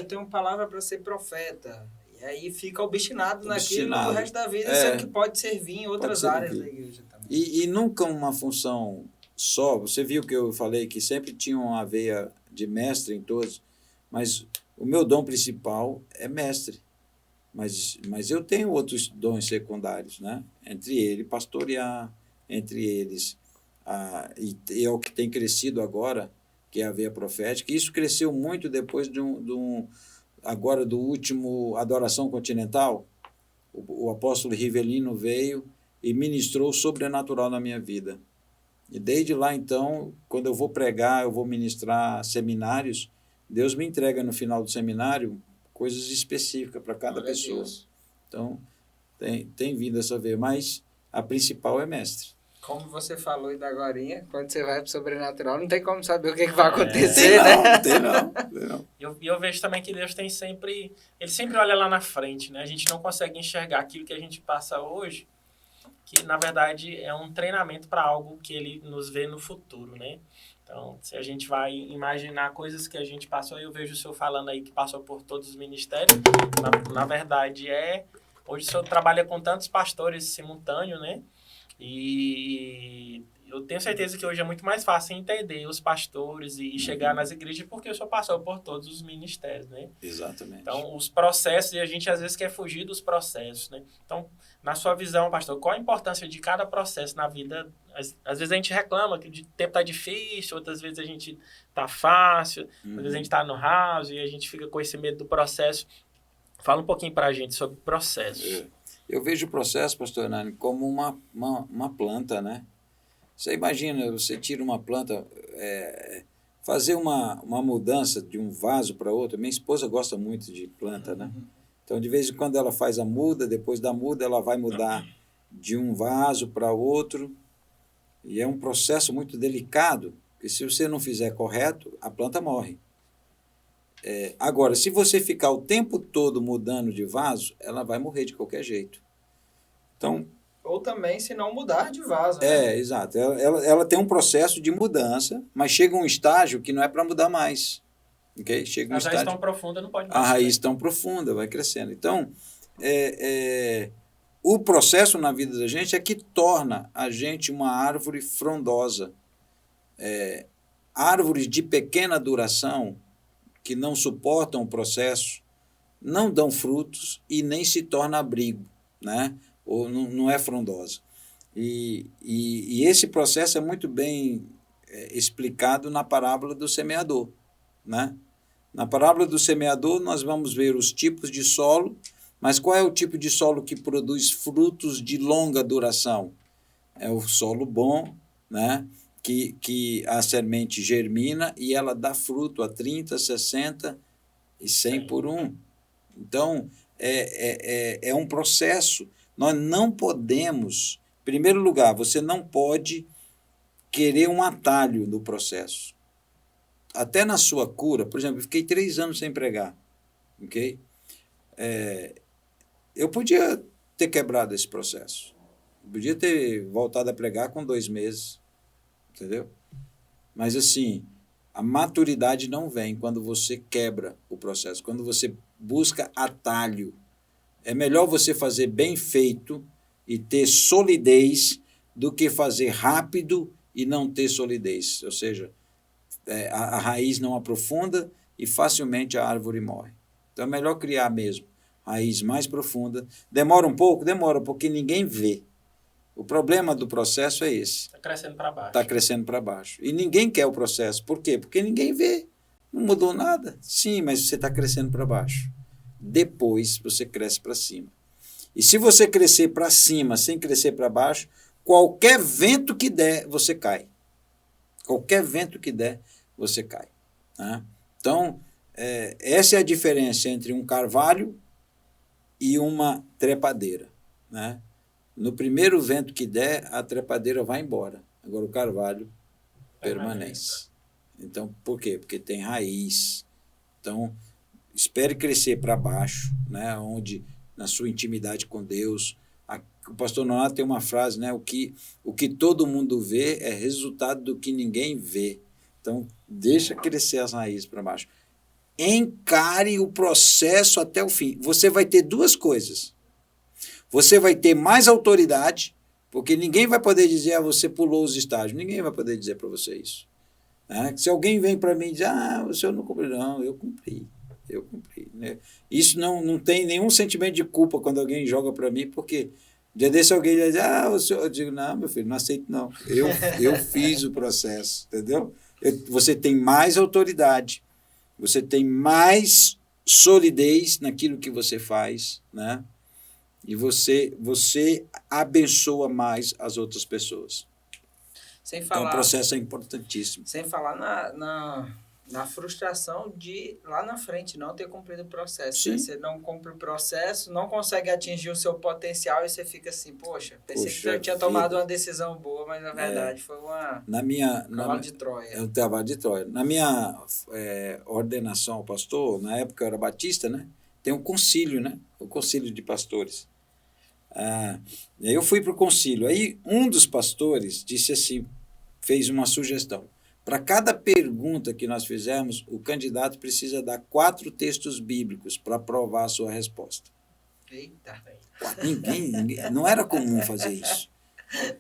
S2: tenho uma palavra para ser profeta. E aí fica obstinado naquilo o resto da vida, sendo que pode servir em outras áreas da igreja também.
S3: E nunca uma função só. Você viu que eu falei que sempre tinha uma veia de mestre em todos, mas o meu dom principal é mestre. Mas eu tenho outros dons secundários, né? Entre eles, pastorear, entre eles, e é o que tem crescido agora, que é a veia profética. Isso cresceu muito depois agora do último Adoração Continental. O apóstolo Rivelino veio e ministrou o sobrenatural na minha vida. E desde lá, então, quando eu vou pregar, eu vou ministrar seminários, Deus me entrega no final do seminário coisas específicas para cada pessoa. Então, tem vindo essa veia, mas a principal é mestre.
S2: Como você falou ainda agorinha, quando você vai para o sobrenatural, não tem como saber o que vai acontecer, né?
S3: Tem não.
S1: Eu vejo também que Deus ele sempre olha lá na frente, né? A gente não consegue enxergar aquilo que a gente passa hoje, que na verdade é um treinamento para algo que ele nos vê no futuro, né? Então, se a gente vai imaginar coisas que a gente passou, eu vejo o senhor falando aí que passou por todos os ministérios, na verdade hoje o senhor trabalha com tantos pastores simultâneos, né? E eu tenho certeza que hoje é muito mais fácil entender os pastores e chegar nas igrejas porque o senhor passou por todos os ministérios, né?
S3: Exatamente.
S1: Então, os processos, e a gente às vezes quer fugir dos processos, né? Então, na sua visão, pastor, qual a importância de cada processo na vida? Às vezes a gente reclama que o tempo tá difícil, outras vezes a gente tá fácil, às vezes a gente tá no raso e a gente fica com esse medo do processo. Fala um pouquinho pra gente sobre processos.
S3: Eu vejo o processo, pastor Hernani, como uma planta, né? Você imagina, você tira uma planta, fazer uma mudança de um vaso para outro. Minha esposa gosta muito de planta, né? Então, de vez em quando ela faz a muda, depois da muda ela vai mudar de um vaso para outro. E é um processo muito delicado, porque se você não fizer correto, a planta morre. Agora, se você ficar o tempo todo mudando de vaso, ela vai morrer de qualquer jeito. Então,
S2: ou também se não mudar de vaso, né?
S3: Exato. Ela tem um processo de mudança, mas chega um estágio que não é para mudar mais. Okay? Chega um
S1: raiz tão profunda não pode mais.
S3: A raiz tão profunda, vai crescendo. Então, o processo na vida da gente é que torna a gente uma árvore frondosa. Árvores de pequena duração, que não suportam o processo, não dão frutos e nem se torna abrigo, né? Ou não é frondosa. E esse processo é muito bem explicado na parábola do semeador, né? Na parábola do semeador, nós vamos ver os tipos de solo, mas qual é o tipo de solo que produz frutos de longa duração? É o solo bom, né? Que a semente germina e ela dá fruto a 30, 60 e 100 por um. Então, é um processo. Nós não podemos, em primeiro lugar, você não pode querer um atalho no processo. Até na sua cura, por exemplo, eu fiquei 3 anos sem pregar. Okay? Eu podia ter quebrado esse processo. Eu podia ter voltado a pregar com 2 meses. Entendeu? Mas, assim, a maturidade não vem quando você quebra o processo, quando você busca atalho. É melhor você fazer bem feito e ter solidez do que fazer rápido e não ter solidez. Ou seja, a raiz não aprofunda e facilmente a árvore morre. Então é melhor criar mesmo raiz mais profunda. Demora um pouco? Demora, porque ninguém vê. O problema do processo é esse.
S1: Está crescendo para baixo.
S3: Está crescendo para baixo. E ninguém quer o processo. Por quê? Porque ninguém vê. Não mudou nada. Sim, mas você está crescendo para baixo. Depois você cresce para cima. E se você crescer para cima sem crescer para baixo, qualquer vento que der, você cai. Qualquer vento que der, você cai. Né? Então, essa é a diferença entre um carvalho e uma trepadeira. Né? No primeiro vento que der, a trepadeira vai embora. Agora o carvalho permanece. Então, por quê? Porque tem raiz. Então, espere crescer para baixo, né? Onde, na sua intimidade com Deus. O pastor Nonato tem uma frase, né? O que todo mundo vê é resultado do que ninguém vê. Então, deixa crescer as raízes para baixo. Encare o processo até o fim. Você vai ter 2 coisas. Você vai ter mais autoridade, porque ninguém vai poder dizer, você pulou os estágios. Ninguém vai poder dizer para você isso. Né? Se alguém vem para mim e diz, o senhor não cumpriu. Não, eu cumpri. Né? Isso não tem nenhum sentimento de culpa quando alguém joga para mim, porque dia desse alguém diz, o senhor... Eu digo, não, meu filho, não aceito não. Eu fiz o processo, entendeu? Você tem mais autoridade, você tem mais solidez naquilo que você faz, né? E você abençoa mais as outras pessoas.
S2: Sem falar,
S3: então, o processo é importantíssimo.
S2: Sem falar na frustração de, lá na frente, não ter cumprido o processo. Né? Você não cumpre o processo, não consegue atingir o seu potencial e você fica assim, poxa, pensei que eu tinha tomado uma decisão boa, mas na verdade foi cavalo de Troia.
S3: É um cavalo de Troia. Na minha ordenação ao pastor, na época eu era batista, né? Tem um concílio, né? O concílio de pastores. Eu fui para o concílio. Aí um dos pastores disse assim, fez uma sugestão. Para cada pergunta que nós fizermos, o candidato precisa dar 4 textos bíblicos para provar a sua resposta.
S2: Eita!
S3: Ninguém, não era comum fazer isso.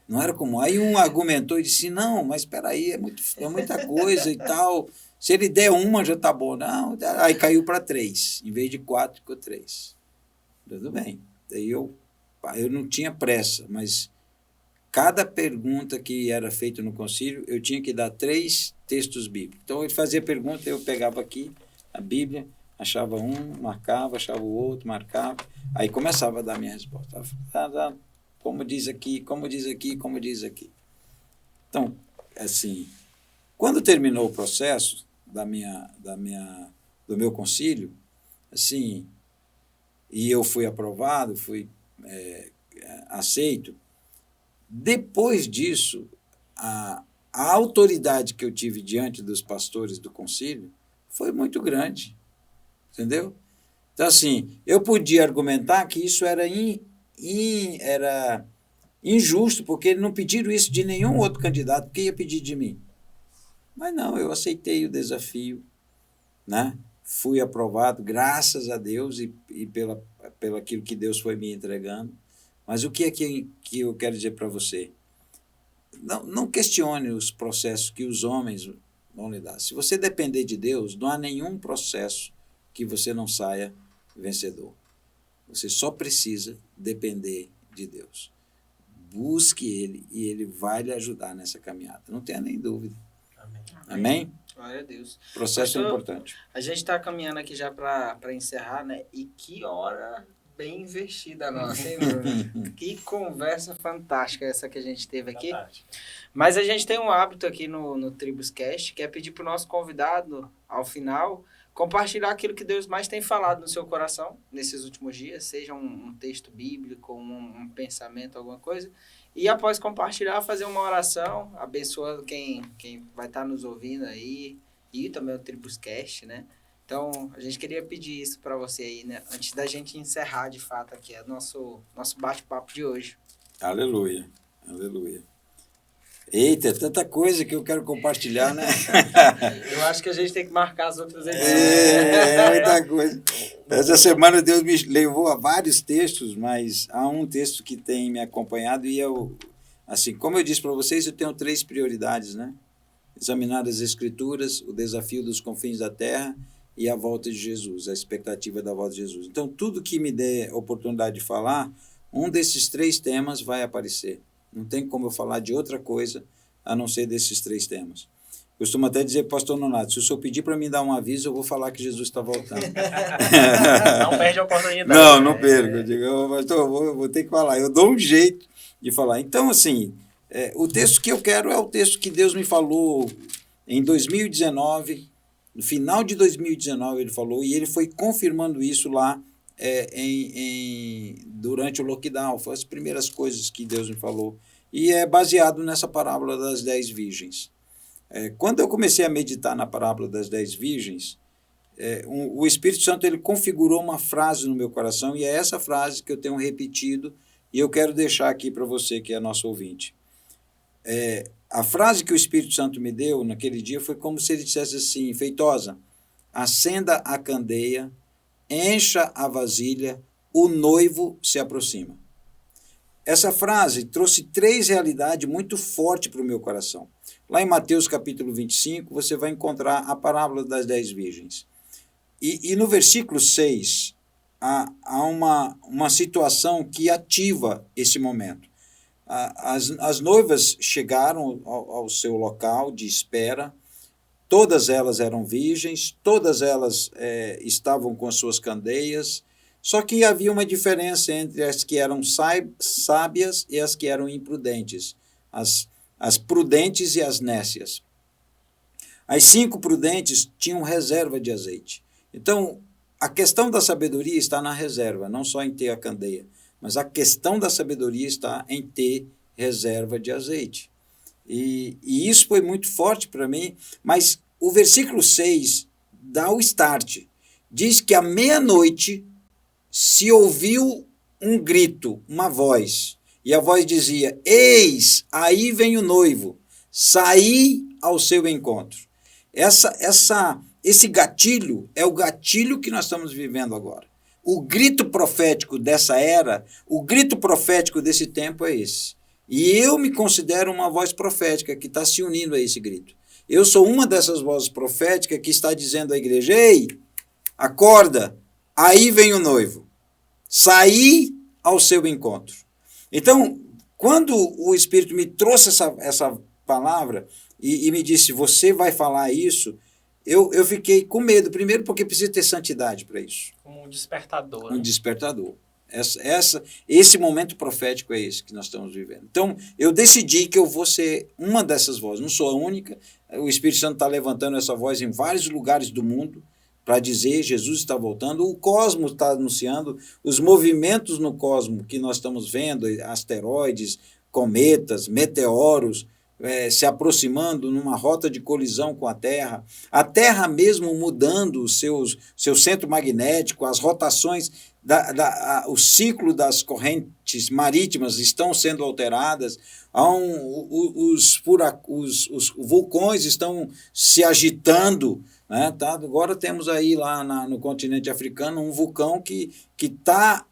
S3: Não era comum. Aí um argumentou e disse, não, mas espera aí, é muita coisa e tal. Se ele der uma, já tá bom. Não, aí caiu para 3. Em vez de 4, ficou 3. Tudo bem. Daí eu não tinha pressa, mas cada pergunta que era feita no concílio, eu tinha que dar 3 textos bíblicos. Então, ele fazia pergunta, eu pegava aqui a Bíblia, achava um, marcava, achava o outro, marcava. Aí começava a dar minha resposta. Como diz aqui, como diz aqui, como diz aqui. Então, assim, quando terminou o processo do meu concílio, assim, e eu fui aprovado, fui aceito, depois disso, a autoridade que eu tive diante dos pastores do concílio foi muito grande, entendeu? Então, assim, eu podia argumentar que isso era injusto, porque não pediram isso de nenhum outro candidato, porque ia pedir de mim. Mas não, eu aceitei o desafio, né? Fui aprovado, graças a Deus e pelo aquilo que Deus foi me entregando. Mas o que é que eu quero dizer para você? Não questione os processos que os homens vão lhe dar. Se você depender de Deus, não há nenhum processo que você não saia vencedor. Você só precisa depender de Deus. Busque Ele e Ele vai lhe ajudar nessa caminhada. Não tenha nem dúvida.
S2: Amém?
S3: Amém?
S2: Glória a Deus.
S3: Processo importante.
S2: A gente está caminhando aqui já para encerrar, né? E que hora bem investida nossa, hein, Bruno? Que conversa fantástica essa que a gente teve aqui. Fantástico. Mas a gente tem um hábito aqui no Tribuscast, que é pedir para o nosso convidado, ao final, compartilhar aquilo que Deus mais tem falado no seu coração nesses últimos dias, seja um texto bíblico, um pensamento, alguma coisa. E após compartilhar, fazer uma oração, abençoando quem vai estar nos ouvindo aí, e também o Tribuscast, né? Então, a gente queria pedir isso para você aí, né? Antes da gente encerrar, de fato, aqui, nosso bate-papo de hoje.
S3: Aleluia, aleluia. Eita, tanta coisa que eu quero compartilhar, né?
S2: Eu acho que a gente tem que marcar as outras edições.
S3: É muita coisa. Essa semana Deus me levou a vários textos, mas há um texto que tem me acompanhado e assim, como eu disse para vocês, eu tenho 3 prioridades, né? Examinar as Escrituras, o desafio dos confins da terra e a volta de Jesus, a expectativa da volta de Jesus. Então, tudo que me der oportunidade de falar, um desses 3 temas vai aparecer. Não tem como eu falar de outra coisa a não ser desses 3 temas. Costumo até dizer para o pastor Nonato, se o senhor pedir para mim dar um aviso, eu vou falar que Jesus está voltando.
S1: Não perde a oportunidade.
S3: Não perco. Eu digo, pastor, vou ter que falar. Eu dou um jeito de falar. Então, assim, o texto que eu quero é o texto que Deus me falou em 2019, no final de 2019 ele falou, e ele foi confirmando isso lá durante o lockdown. Foi as primeiras coisas que Deus me falou. E é baseado nessa parábola das 10 virgens. Quando eu comecei a meditar na parábola das 10 virgens, o Espírito Santo ele configurou uma frase no meu coração, e é essa frase que eu tenho repetido, e eu quero deixar aqui para você que é nosso ouvinte. A frase que o Espírito Santo me deu naquele dia foi como se ele dissesse assim: Feitosa, acenda a candeia, encha a vasilha, o noivo se aproxima. Essa frase trouxe 3 realidades muito fortes para o meu coração. Lá em Mateus capítulo 25, você vai encontrar a parábola das 10 virgens. E no versículo 6, há uma situação que ativa esse momento. As noivas chegaram ao seu local de espera, todas elas eram virgens, todas elas estavam com as suas candeias, só que havia uma diferença entre as que eram sábias e as que eram imprudentes, as prudentes e as nécias. As 5 prudentes tinham reserva de azeite. Então, a questão da sabedoria está na reserva, não só em ter a candeia, mas a questão da sabedoria está em ter reserva de azeite. E isso foi muito forte para mim, mas o versículo 6 dá o start. Diz que à meia-noite se ouviu um grito, uma voz, e a voz dizia: Eis, aí vem o noivo, saí ao seu encontro. Esse gatilho é o gatilho que nós estamos vivendo agora. O grito profético dessa era, o grito profético desse tempo é esse. E eu me considero uma voz profética que está se unindo a esse grito. Eu sou uma dessas vozes proféticas que está dizendo à igreja: ei, acorda, aí vem o noivo. Saí ao seu encontro. Então, quando o Espírito me trouxe essa palavra e me disse: você vai falar isso, eu fiquei com medo. Primeiro porque precisa ter santidade para isso.
S1: Como um despertador.
S3: Um despertador. Esse momento profético é esse que nós estamos vivendo. Então, eu decidi que eu vou ser uma dessas vozes. Não sou a única. O Espírito Santo está levantando essa voz em vários lugares do mundo para dizer: Jesus está voltando. O cosmos está anunciando. Os movimentos no cosmos que nós estamos vendo, asteroides, cometas, meteoros, se aproximando numa rota de colisão com a Terra mesmo mudando o seu centro magnético, as rotações, o ciclo das correntes marítimas estão sendo alteradas, os vulcões estão se agitando, né? Tá? Agora temos aí lá no continente africano um vulcão que está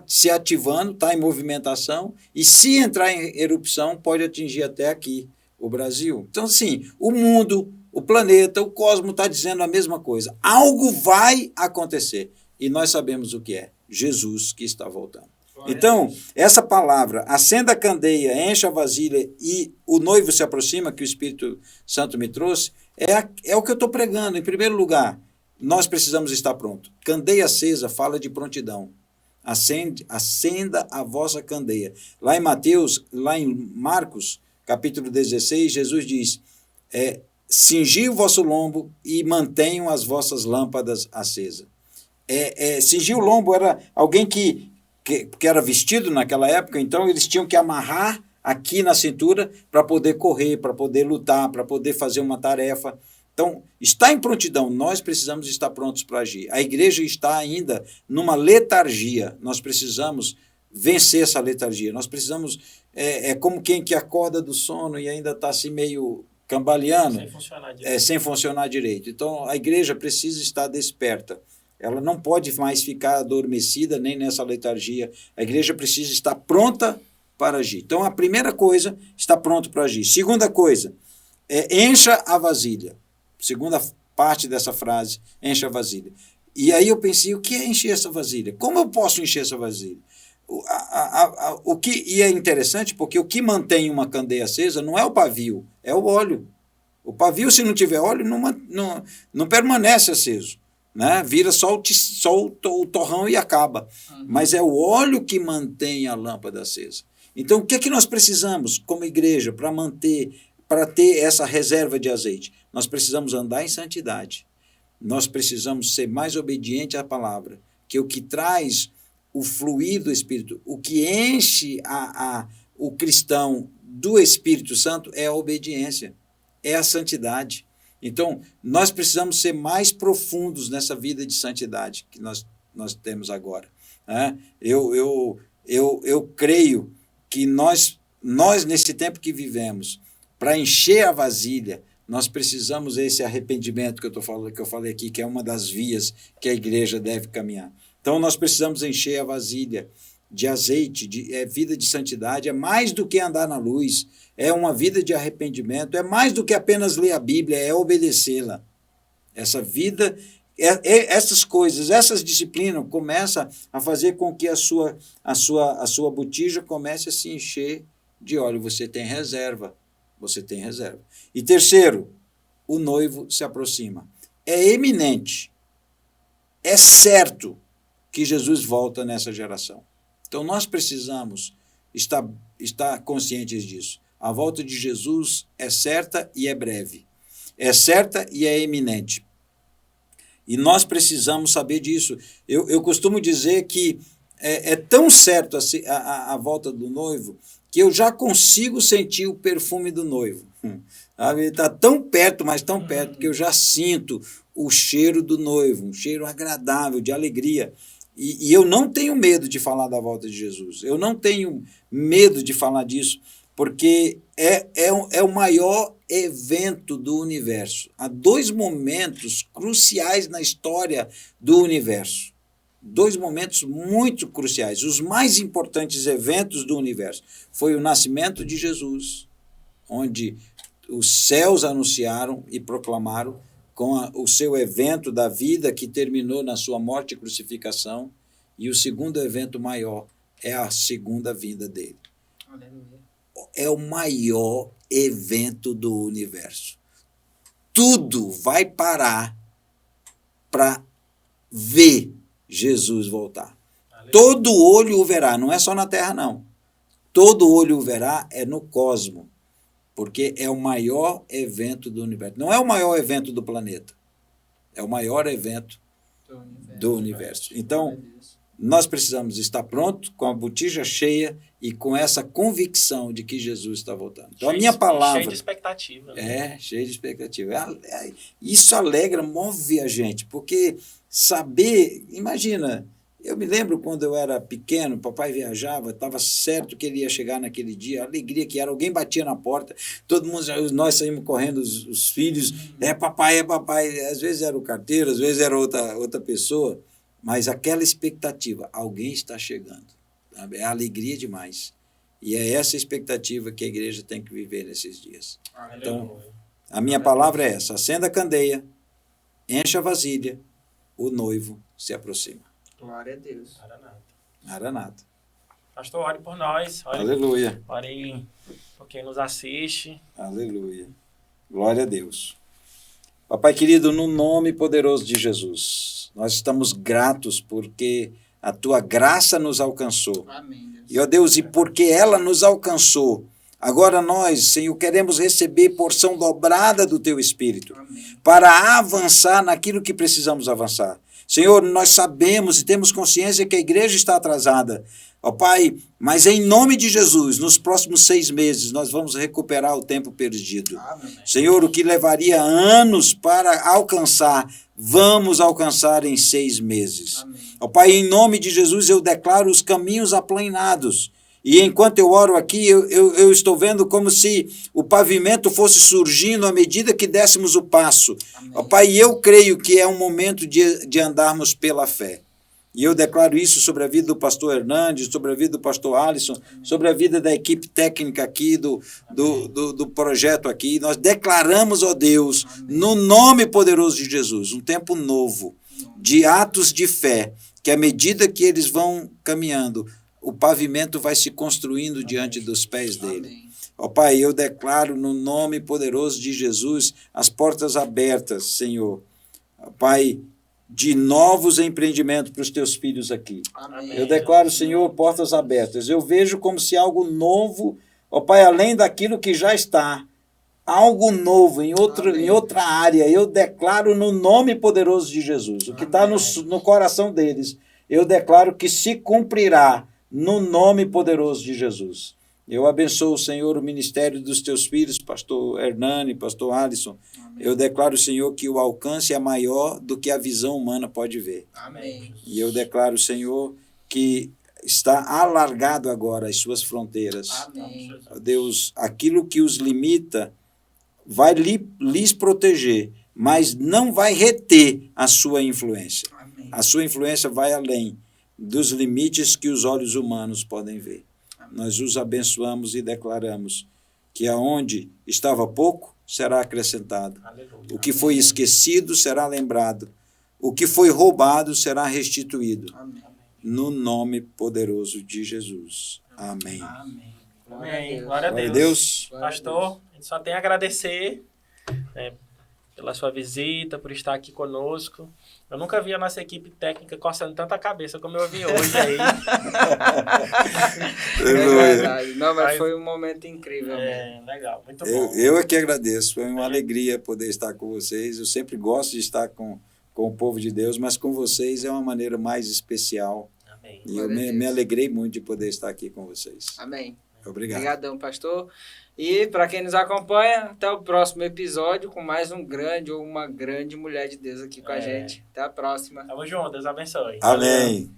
S3: se ativando, está em movimentação, e se entrar em erupção pode atingir até aqui o Brasil. Então, assim, o mundo, o planeta, o cosmos está dizendo a mesma coisa. Algo vai acontecer. E nós sabemos o que é: Jesus que está voltando. Então, essa palavra, acenda a candeia, encha a vasilha e o noivo se aproxima, que o Espírito Santo me trouxe, é o que eu estou pregando. Em primeiro lugar, nós precisamos estar prontos. Candeia acesa fala de prontidão. Acenda a vossa candeia. Lá em Marcos, capítulo 16, Jesus diz: cingi o vosso lombo e mantenham as vossas lâmpadas acesas. Cingir o lombo era alguém que era vestido naquela época, então eles tinham que amarrar aqui na cintura para poder correr, para poder lutar, para poder fazer uma tarefa. Então, está em prontidão, nós precisamos estar prontos para agir. A igreja está ainda numa letargia, nós precisamos vencer essa letargia, nós precisamos, como quem que acorda do sono e ainda está assim meio cambaleando, sem funcionar direito. Então, a igreja precisa estar desperta. Ela não pode mais ficar adormecida nem nessa letargia. A igreja precisa estar pronta para agir. Então, a primeira coisa, está pronto para agir. Segunda coisa, encha a vasilha. Segunda parte dessa frase, encha a vasilha. E aí eu pensei: o que é encher essa vasilha? Como eu posso encher essa vasilha? E é interessante porque o que mantém uma candeia acesa não é o pavio, é o óleo. O pavio, se não tiver óleo, não permanece aceso. Né? Vira só o torrão e acaba. Mas é o óleo que mantém a lâmpada acesa. Então, o que é que nós precisamos como igreja para ter essa reserva de azeite? Nós precisamos andar em santidade. Nós precisamos ser mais obedientes à palavra, que o que traz o fluir do Espírito, o que enche o cristão do Espírito Santo é a obediência, é a santidade. Então, nós precisamos ser mais profundos nessa vida de santidade que nós temos agora. Né? Eu creio que nós, nesse tempo que vivemos, para encher a vasilha, nós precisamos esse arrependimento que eu falei aqui, que é uma das vias que a igreja deve caminhar. Então, nós precisamos encher a vasilha de azeite, vida de santidade, é mais do que andar na luz, é uma vida de arrependimento, é mais do que apenas ler a Bíblia, é obedecê-la. Essa vida, essas coisas, essas disciplinas começam a fazer com que a sua botija comece a se encher de óleo. Você tem reserva. E terceiro, o noivo se aproxima. É eminente, é certo que Jesus volta nessa geração. Então, nós precisamos estar conscientes disso. A volta de Jesus é certa e é breve. É certa e é eminente. E nós precisamos saber disso. Eu costumo dizer que é tão certo a volta do noivo que eu já consigo sentir o perfume do noivo. Ele está tão perto, mas tão perto, que eu já sinto o cheiro do noivo, um cheiro agradável, de alegria. E eu não tenho medo de falar da volta de Jesus. Eu não tenho medo de falar disso, porque é o maior evento do universo. Há dois momentos cruciais na história do universo. dois momentos muito cruciais, os mais importantes eventos do universo. Foi o nascimento de Jesus, onde os céus anunciaram e proclamaram com o seu evento da vida que terminou na sua morte e crucificação, e o segundo evento maior é a segunda vinda dele.
S2: Aleluia.
S3: É o maior evento do universo. Tudo vai parar para ver Jesus voltar. Aleluia. Todo olho o verá, não é só na Terra, não. Todo olho o verá é no cosmos, porque é o maior evento do universo. Não é o maior evento do planeta, é o maior evento do universo. Então, nós precisamos estar prontos, com a botija cheia e com essa convicção de que Jesus está voltando. Então, a minha palavra...
S1: Cheio de expectativa. Né?
S3: Cheio de expectativa. Isso alegra, move a gente, porque saber... Imagina, eu me lembro quando eu era pequeno, papai viajava, estava certo que ele ia chegar naquele dia, a alegria que era, alguém batia na porta, todo mundo, nós saímos correndo, os filhos, é papai, às vezes era o carteiro, às vezes era outra pessoa, mas aquela expectativa, alguém está chegando, sabe? É alegria demais. E é essa expectativa que a igreja tem que viver nesses dias. Então, a minha palavra é essa: acenda a candeia, encha a vasilha, o noivo se aproxima.
S2: Glória a Deus.
S3: Maranata.
S1: Pastor, ore por nós.
S3: Aleluia.
S1: Ore por quem nos assiste.
S3: Aleluia. Glória a Deus. Papai querido, no nome poderoso de Jesus, nós estamos gratos porque a tua graça nos alcançou.
S2: Amém, Deus.
S3: E, ó Deus, e porque ela nos alcançou, agora nós, Senhor, queremos receber porção dobrada do teu Espírito. Amém. Para avançar naquilo que precisamos avançar. Senhor, nós sabemos e temos consciência que a igreja está atrasada. Ó Pai, mas em nome de Jesus, nos próximos 6 meses, nós vamos recuperar o tempo perdido. Amém. Senhor, o que levaria anos para alcançar, vamos alcançar em 6 meses. Amém. Ó Pai, em nome de Jesus, eu declaro os caminhos aplainados. E enquanto eu oro aqui, eu estou vendo como se o pavimento fosse surgindo à medida que dessemos o passo. Ó Pai, eu creio que é um momento de andarmos pela fé. E eu declaro isso sobre a vida do pastor Hernandes, sobre a vida do pastor Alisson, sobre a vida da equipe técnica aqui, do projeto aqui. Nós declaramos, ó Deus, no nome poderoso de Jesus, um tempo novo, de atos de fé, que à medida que eles vão caminhando, o pavimento vai se construindo diante dos pés dele. Ó Pai, eu declaro no nome poderoso de Jesus as portas abertas, Senhor. Ó Pai, de novos empreendimentos para os teus filhos aqui. Amém. Eu declaro, Senhor, portas abertas. Eu vejo como se algo novo, ó Pai, além daquilo que já está, algo novo em outra área. Eu declaro no nome poderoso de Jesus. O que está no coração deles, eu declaro que se cumprirá no nome poderoso de Jesus. Eu abençoo, Senhor, o ministério dos teus filhos, pastor Hernani, pastor Alisson. Amém. Eu declaro, Senhor, que o alcance é maior do que a visão humana pode ver.
S2: Amém.
S3: E eu declaro, Senhor, que está alargado agora as suas fronteiras.
S2: Amém.
S3: Deus, aquilo que os limita vai lhes proteger, mas não vai reter a sua influência. Amém. A sua influência vai além dos limites que os olhos humanos podem ver. Amém. Nós os abençoamos e declaramos que aonde estava pouco, será acrescentado. Aleluia. O que foi esquecido será lembrado. O que foi roubado será restituído. Amém. No nome poderoso de Jesus. Amém.
S2: Amém.
S1: Amém. Glória a Deus. Pastor, a gente só tem a agradecer pela sua visita, por estar aqui conosco. Eu nunca vi a nossa equipe técnica coçando tanta cabeça como eu vi hoje aí.
S2: É verdade. Não, mas foi um momento incrível.
S1: Legal, muito bom.
S3: Eu é que agradeço. Foi uma alegria poder estar com vocês. Eu sempre gosto de estar com o povo de Deus, mas com vocês é uma maneira mais especial. Amém. E eu me alegrei muito de poder estar aqui com vocês.
S2: Amém.
S3: Obrigado.
S2: Obrigadão, pastor. E para quem nos acompanha, até o próximo episódio com mais um grande ou uma grande mulher de Deus aqui com a gente. Até a próxima.
S1: Tamo junto, Deus abençoe.
S3: Amém.